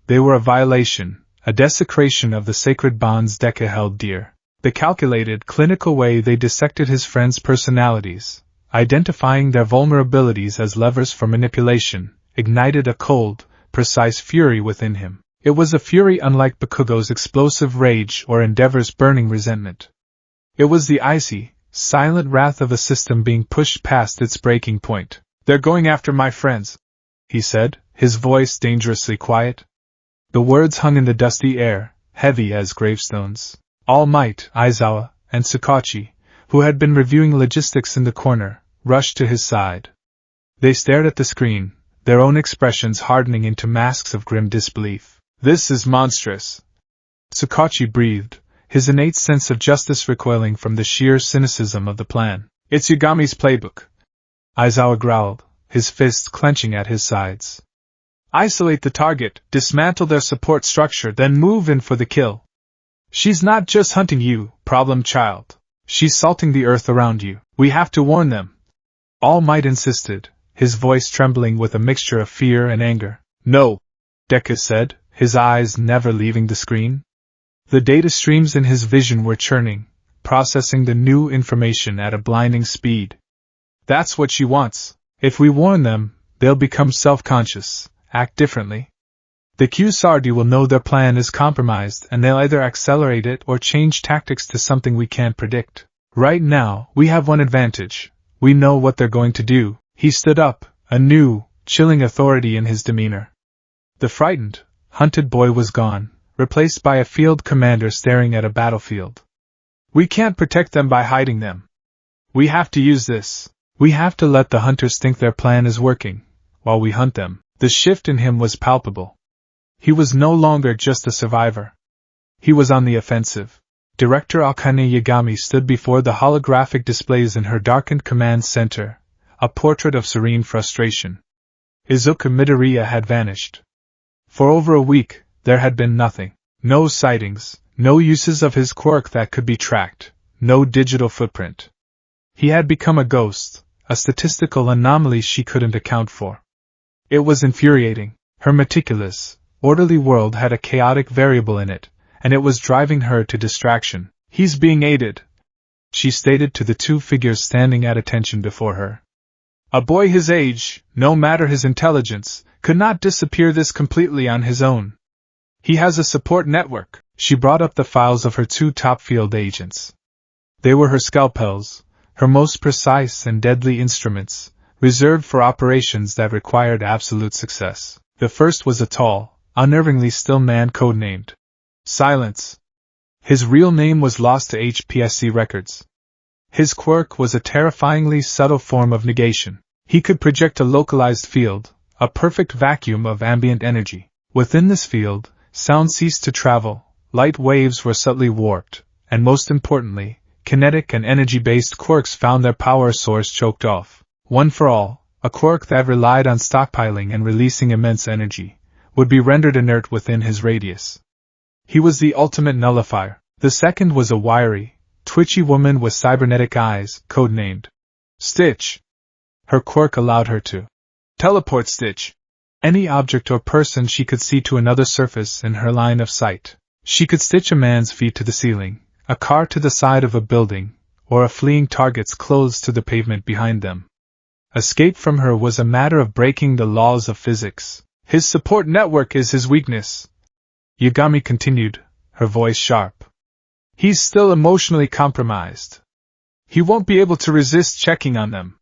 They were a violation, a desecration of the sacred bonds Deku held dear. The calculated, clinical way they dissected his friends' personalities, identifying their vulnerabilities as levers for manipulation, ignited a cold, precise fury within him. It was a fury unlike Bakugo's explosive rage or Endeavor's burning resentment. It was the icy, silent wrath of a system being pushed past its breaking point. "They're going after my friends," he said, his voice dangerously quiet. The words hung in the dusty air, heavy as gravestones. All Might, Aizawa, and Tsukachi, who had been reviewing logistics in the corner, rushed to his side. They stared at the screen, their own expressions hardening into masks of grim disbelief. "This is monstrous," Tsukachi breathed, his innate sense of justice recoiling from the sheer cynicism of the plan. "It's Yagami's playbook," Aizawa growled, his fists clenching at his sides. "Isolate the target, dismantle their support structure, then move in for the kill. She's not just hunting you, problem child. She's salting the earth around you. We have to warn them." All Might insisted, his voice trembling with a mixture of fear and anger. "No," Deku said, his eyes never leaving the screen. The data streams in his vision were churning, processing the new information at a blinding speed. "That's what she wants. If we warn them, they'll become self-conscious, act differently. The QSRD will know their plan is compromised and they'll either accelerate it or change tactics to something we can't predict. Right now, we have one advantage. We know what they're going to do." He stood up, a new, chilling authority in his demeanor. The frightened, hunted boy was gone, replaced by a field commander staring at a battlefield. "We can't protect them by hiding them. We have to use this. We have to let the hunters think their plan is working, while we hunt them." The shift in him was palpable. He was no longer just a survivor. He was on the offensive. Director Akane Yagami stood before the holographic displays in her darkened command center, a portrait of serene frustration. Izuku Midoriya had vanished. For over a week, there had been nothing. No sightings, no uses of his quirk that could be tracked, no digital footprint. He had become a ghost, a statistical anomaly she couldn't account for. It was infuriating. Her meticulous, orderly world had a chaotic variable in it, and it was driving her to distraction. He's being aided, she stated to the two figures standing at attention before her. A boy his age, no matter his intelligence, could not disappear this completely on his own. He has a support network. She brought up the files of her two top field agents. They were her scalpels, her most precise and deadly instruments, reserved for operations that required absolute success. The first was a tall, unnervingly still man codenamed Silence. His real name was lost to HPSC records. His quirk was a terrifyingly subtle form of negation. He could project a localized field, a perfect vacuum of ambient energy. Within this field, sound ceased to travel, light waves were subtly warped, and most importantly, kinetic and energy-based quirks found their power source choked off. One for all, a quirk that relied on stockpiling and releasing immense energy, would be rendered inert within his radius. He was the ultimate nullifier. The second was a wiry, twitchy woman with cybernetic eyes, codenamed Stitch. Her quirk allowed her to teleport Stitch, any object or person she could see, to another surface in her line of sight. She could stitch a man's feet to the ceiling, a car to the side of a building, or a fleeing target's clothes to the pavement behind them. Escape from her was a matter of breaking the laws of physics. His support network is his weakness, Yagami continued, her voice sharp. He's still emotionally compromised. He won't be able to resist checking on them.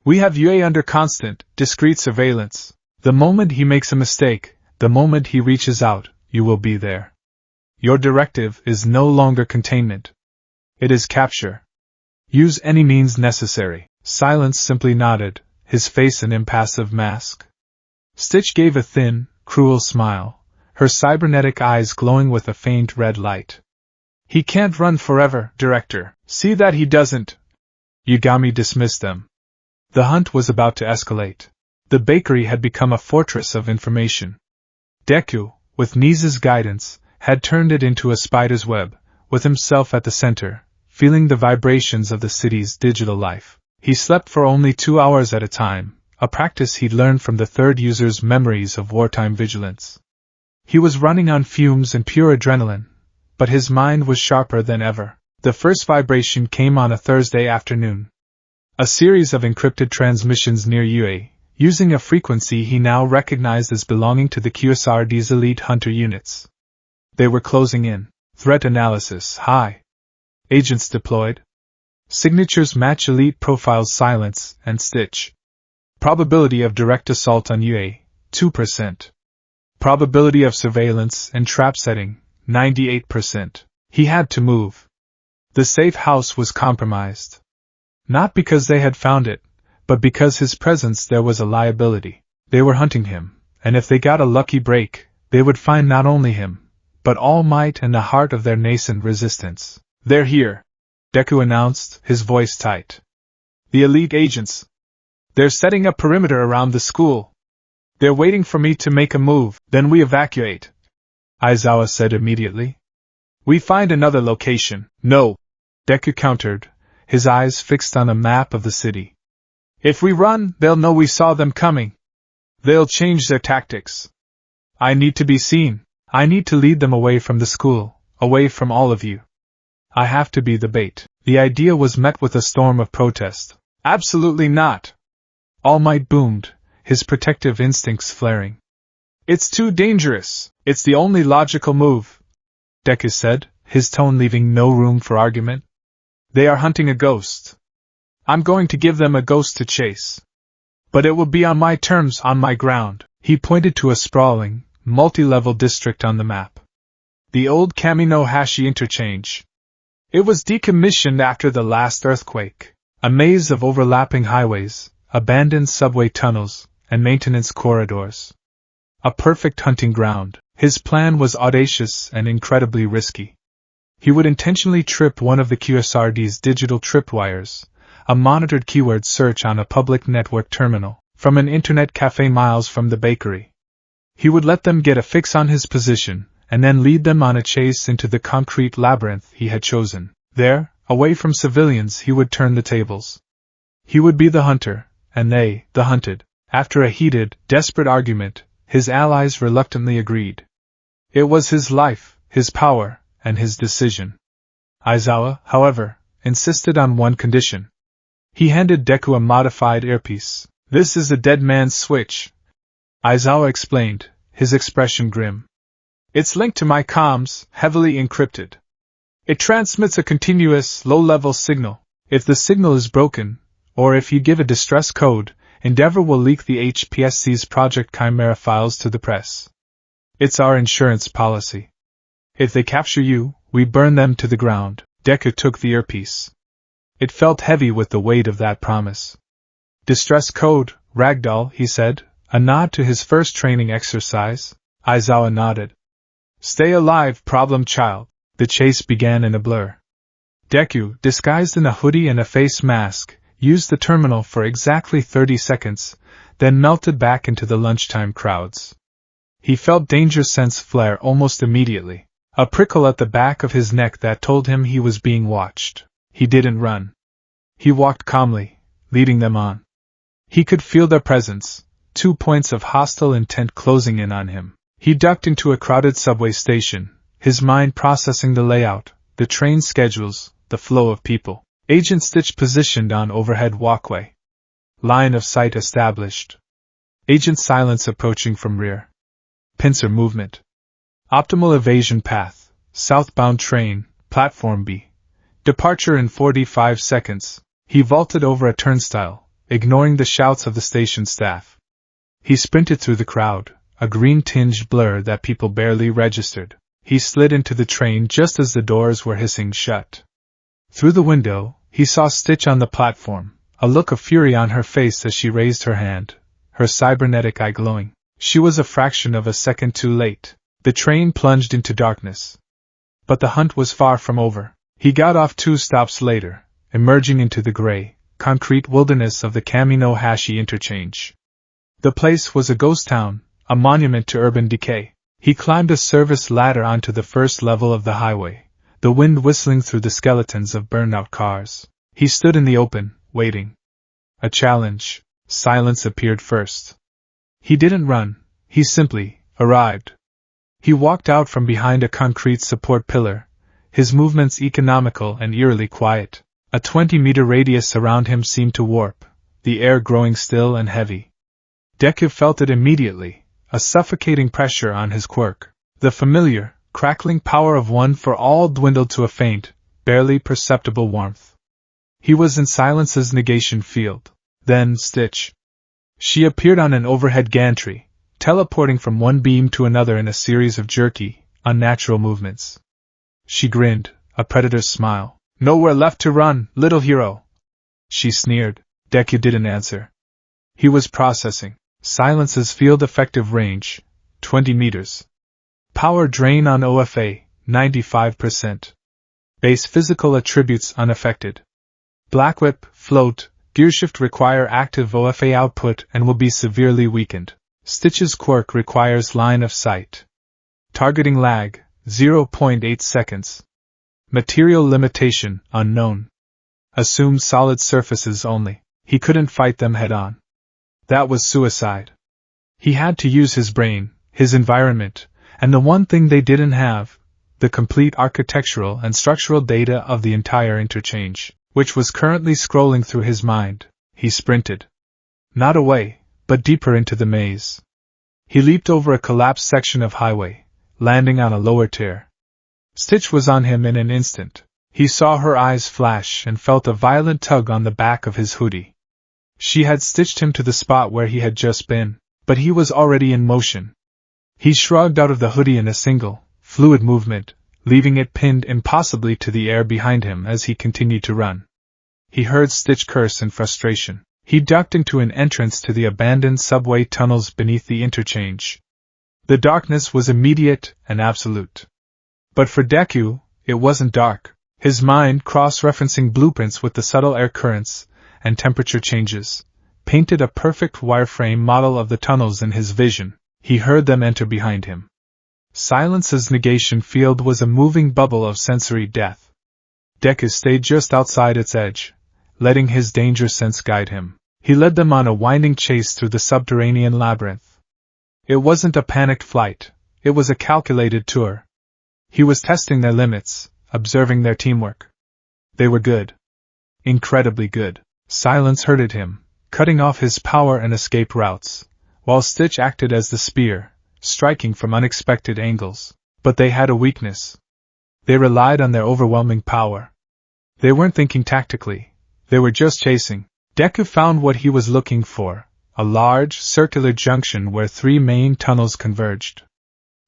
We have Yue under constant, discreet surveillance. The moment he makes a mistake, the moment he reaches out, you will be there. Your directive is no longer containment. It is capture. Use any means necessary. Silence simply nodded, his face an impassive mask. Stitch gave a thin, cruel smile, her cybernetic eyes glowing with a faint red light. He can't run forever, Director. See that he doesn't. Yagami dismissed them. The hunt was about to escalate. The bakery had become a fortress of information. Deku, with Nisa's guidance, had turned it into a spider's web, with himself at the center, feeling the vibrations of the city's digital life. He slept for only 2 hours at a time, a practice he'd learned from the third user's memories of wartime vigilance. He was running on fumes and pure adrenaline, but his mind was sharper than ever. The first vibration came on a Thursday afternoon. A series of encrypted transmissions near Yue, using a frequency he now recognized as belonging to the QSRD's elite hunter units. They were closing in. Threat analysis high. Agents deployed. Signatures match elite profiles. Silence and Stitch. Probability of direct assault on Yue, 2%. Probability of surveillance and trap setting, 98%. He had to move. The safe house was compromised. Not because they had found it, but because his presence there was a liability. They were hunting him, and if they got a lucky break, they would find not only him, but All Might and the heart of their nascent resistance. They're here, Deku announced, his voice tight. The elite agents. They're setting a perimeter around the school. They're waiting for me to make a move, then we evacuate, Aizawa said immediately. We find another location. No, Deku countered, his eyes fixed on a map of the city. If we run, they'll know we saw them coming. They'll change their tactics. I need to be seen. I need to lead them away from the school, away from all of you. I have to be the bait. The idea was met with a storm of protest. Absolutely not. All Might boomed, his protective instincts flaring. It's too dangerous. It's the only logical move, Deku said, his tone leaving no room for argument. They are hunting a ghost. I'm going to give them a ghost to chase. But it will be on my terms, on my ground. He pointed to a sprawling, multi-level district on the map. The old Kaminohashi interchange. It was decommissioned after the last earthquake. A maze of overlapping highways, abandoned subway tunnels, and maintenance corridors. A perfect hunting ground. His plan was audacious and incredibly risky. He would intentionally trip one of the QSRD's digital tripwires, a monitored keyword search on a public network terminal, from an internet cafe miles from the bakery. He would let them get a fix on his position, and then lead them on a chase into the concrete labyrinth he had chosen. There, away from civilians, he would turn the tables. He would be the hunter, and they, the hunted. After a heated, desperate argument, his allies reluctantly agreed. It was his life, his power, and his decision. Aizawa, however, insisted on one condition. He handed Deku a modified earpiece. "This is a dead man's switch," Aizawa explained, his expression grim. "It's linked to my comms, heavily encrypted. It transmits a continuous, low-level signal. If the signal is broken, or if you give a distress code, Endeavor will leak the HPSC's Project Chimera files to the press. It's our insurance policy. If they capture you, we burn them to the ground." Deku took the earpiece. It felt heavy with the weight of that promise. "Distress code, Ragdoll," he said, a nod to his first training exercise. Aizawa nodded. "Stay alive, problem child." The chase began in a blur. Deku, disguised in a hoodie and a face mask, used the terminal for exactly 30 seconds, then melted back into the lunchtime crowds. He felt danger sense flare almost immediately, a prickle at the back of his neck that told him he was being watched. He didn't run. He walked calmly, leading them on. He could feel their presence, 2 points of hostile intent closing in on him. He ducked into a crowded subway station, his mind processing the layout, the train schedules, the flow of people. Agent Stitch positioned on overhead walkway. Line of sight established. Agent Silence approaching from rear. Pincer movement. Optimal evasion path. Southbound train, platform B. Departure in 45 seconds. He vaulted over a turnstile, ignoring the shouts of the station staff. He sprinted through the crowd, a green-tinged blur that people barely registered. He slid into the train just as the doors were hissing shut. Through the window, he saw Stitch on the platform, a look of fury on her face as she raised her hand, her cybernetic eye glowing. She was a fraction of a second too late. The train plunged into darkness. But the hunt was far from over. He got off 2 stops later, emerging into the gray, concrete wilderness of the Kamino-Hashi interchange. The place was a ghost town, a monument to urban decay. He climbed a service ladder onto the first level of the highway, the wind whistling through the skeletons of burned-out cars. He stood in the open, waiting. A challenge. Silence appeared first. He didn't run, he simply arrived. He walked out from behind a concrete support pillar, his movements economical and eerily quiet. A 20-meter radius around him seemed to warp, the air growing still and heavy. Deku felt it immediately, a suffocating pressure on his quirk. The familiar, crackling power of One for All dwindled to a faint, barely perceptible warmth. He was in Silence's negation field. Then Stitch. She appeared on an overhead gantry, teleporting from one beam to another in a series of jerky, unnatural movements. She grinned, a predator's smile. "Nowhere left to run, little hero," she sneered. Deku didn't answer. He was processing. Silence's field-effective range, 20 meters. Power drain on OFA, 95%. Base physical attributes unaffected. Black Whip, Float, Gearshift require active OFA output and will be severely weakened. Stitch's quirk requires line of sight. Targeting lag, 0.8 seconds. Material limitation, unknown. Assumed solid surfaces only. He couldn't fight them head-on. That was suicide. He had to use his brain, his environment, and the one thing they didn't have, the complete architectural and structural data of the entire interchange, which was currently scrolling through his mind. He sprinted. Not away, but deeper into the maze. He leaped over a collapsed section of highway, landing on a lower tier. Stitch was on him in an instant. He saw her eyes flash and felt a violent tug on the back of his hoodie. She had stitched him to the spot where he had just been, but he was already in motion. He shrugged out of the hoodie in a single, fluid movement, leaving it pinned impossibly to the air behind him as he continued to run. He heard Stitch curse in frustration. He ducked into an entrance to the abandoned subway tunnels beneath the interchange. The darkness was immediate and absolute. But for Deku, it wasn't dark. His mind, cross-referencing blueprints with the subtle air currents and temperature changes, painted a perfect wireframe model of the tunnels in his vision. He heard them enter behind him. Silence's negation field was a moving bubble of sensory death. Deku stayed just outside its edge, letting his danger sense guide him. He led them on a winding chase through the subterranean labyrinth. It wasn't a panicked flight, it was a calculated tour. He was testing their limits, observing their teamwork. They were good. Incredibly good. Silence hurted him, cutting off his power and escape routes, while Stitch acted as the spear, striking from unexpected angles. But they had a weakness. They relied on their overwhelming power. They weren't thinking tactically, they were just chasing. Deku found what he was looking for, a large, circular junction where 3 main tunnels converged.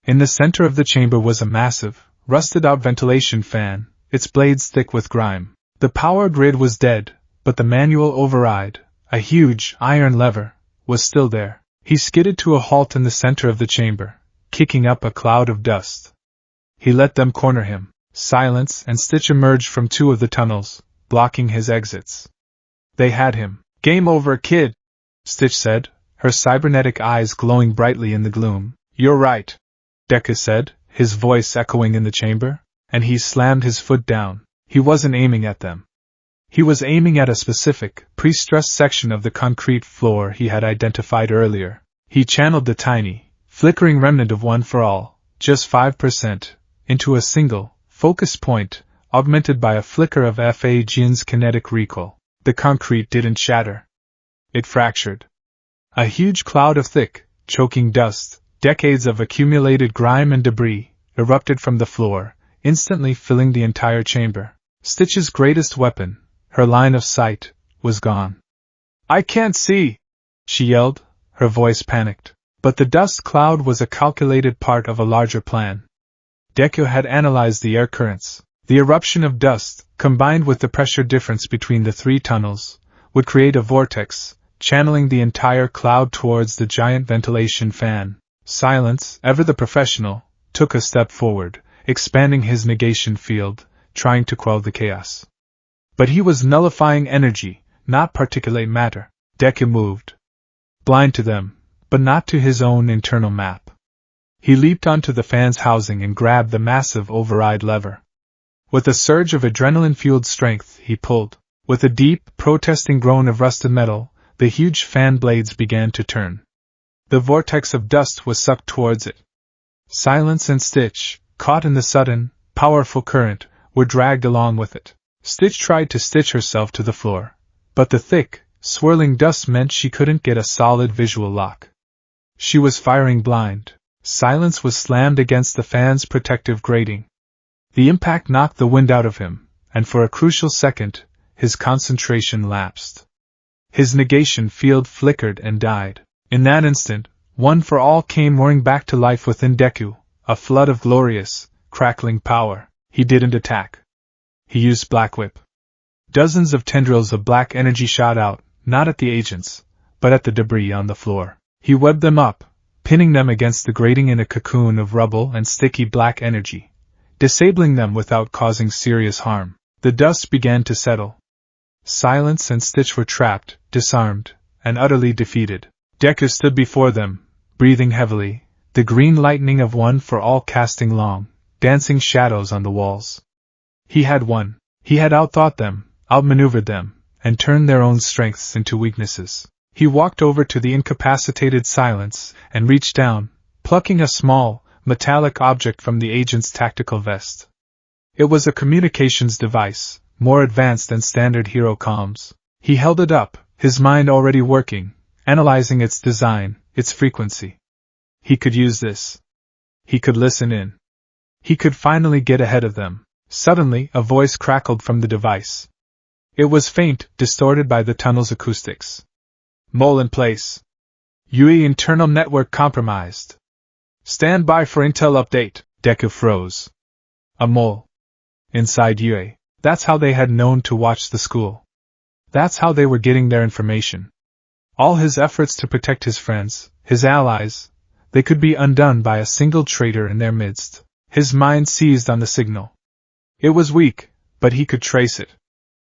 In the center of the chamber was a massive, rusted-out ventilation fan, its blades thick with grime. The power grid was dead, but the manual override, a huge, iron lever, was still there. He skidded to a halt in the center of the chamber, kicking up a cloud of dust. He let them corner him. Silence and Stitch emerged from 2 of the tunnels, blocking his exits. They had him. "Game over, kid," Stitch said, her cybernetic eyes glowing brightly in the gloom. "You're right," Deku said, his voice echoing in the chamber, and he slammed his foot down. He wasn't aiming at them. He was aiming at a specific, pre-stressed section of the concrete floor he had identified earlier. He channeled the tiny, flickering remnant of One for All, just 5%, into a single, focus point, augmented by a flicker of Fa Jin's kinetic recall. The concrete didn't shatter. It fractured. A huge cloud of thick, choking dust, decades of accumulated grime and debris, erupted from the floor, instantly filling the entire chamber. Stitch's greatest weapon, her line of sight, was gone. "I can't see!" she yelled, her voice panicked. But the dust cloud was a calculated part of a larger plan. Deku had analyzed the air currents. The eruption of dust, combined with the pressure difference between the 3 tunnels, would create a vortex, channeling the entire cloud towards the giant ventilation fan. Silence, ever the professional, took a step forward, expanding his negation field, trying to quell the chaos. But he was nullifying energy, not particulate matter. Deku moved. Blind to them, but not to his own internal map. He leaped onto the fan's housing and grabbed the massive override lever. With a surge of adrenaline-fueled strength, he pulled. With a deep, protesting groan of rusted metal, the huge fan blades began to turn. The vortex of dust was sucked towards it. Silence and Stitch, caught in the sudden, powerful current, were dragged along with it. Stitch tried to stitch herself to the floor, but the thick, swirling dust meant she couldn't get a solid visual lock. She was firing blind. Silence was slammed against the fan's protective grating. The impact knocked the wind out of him, and for a crucial second, his concentration lapsed. His negation field flickered and died. In that instant, One for All came roaring back to life within Deku, a flood of glorious, crackling power. He didn't attack. He used Black Whip. Dozens of tendrils of black energy shot out, not at the agents, but at the debris on the floor. He webbed them up, pinning them against the grating in a cocoon of rubble and sticky black energy, disabling them without causing serious harm. The dust began to settle. Silence and Stitch were trapped, disarmed, and utterly defeated. Deku stood before them, breathing heavily, the green lightning of One for All casting long, dancing shadows on the walls. He had won. He had outthought them, outmaneuvered them, and turned their own strengths into weaknesses. He walked over to the incapacitated Silence and reached down, plucking a small, metallic object from the agent's tactical vest. It was a communications device, more advanced than standard hero comms. He held it up, his mind already working, analyzing its design, its frequency. He could use this. He could listen in. He could finally get ahead of them. Suddenly, a voice crackled from the device. It was faint, distorted by the tunnel's acoustics. "Mole in place. UE internal network compromised. Stand by for intel update." Deku froze. A mole. Inside UE. That's how they had known to watch the school. That's how they were getting their information. All his efforts to protect his friends, his allies, they could be undone by a single traitor in their midst. His mind seized on the signal. It was weak, but he could trace it.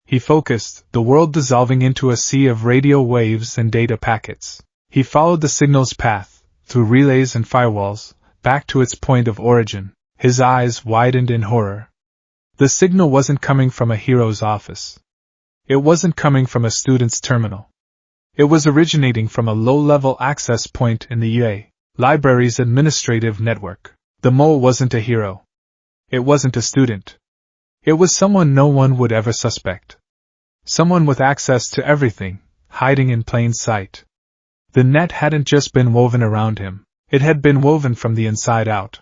He focused, the world dissolving into a sea of radio waves and data packets. He followed the signal's path, through relays and firewalls, back to its point of origin. His eyes widened in horror. The signal wasn't coming from a hero's office. It wasn't coming from a student's terminal. It was originating from a low-level access point in the UA Library's administrative network. The mole wasn't a hero. It wasn't a student. It was someone no one would ever suspect. Someone with access to everything, hiding in plain sight. The net hadn't just been woven around him, it had been woven from the inside out.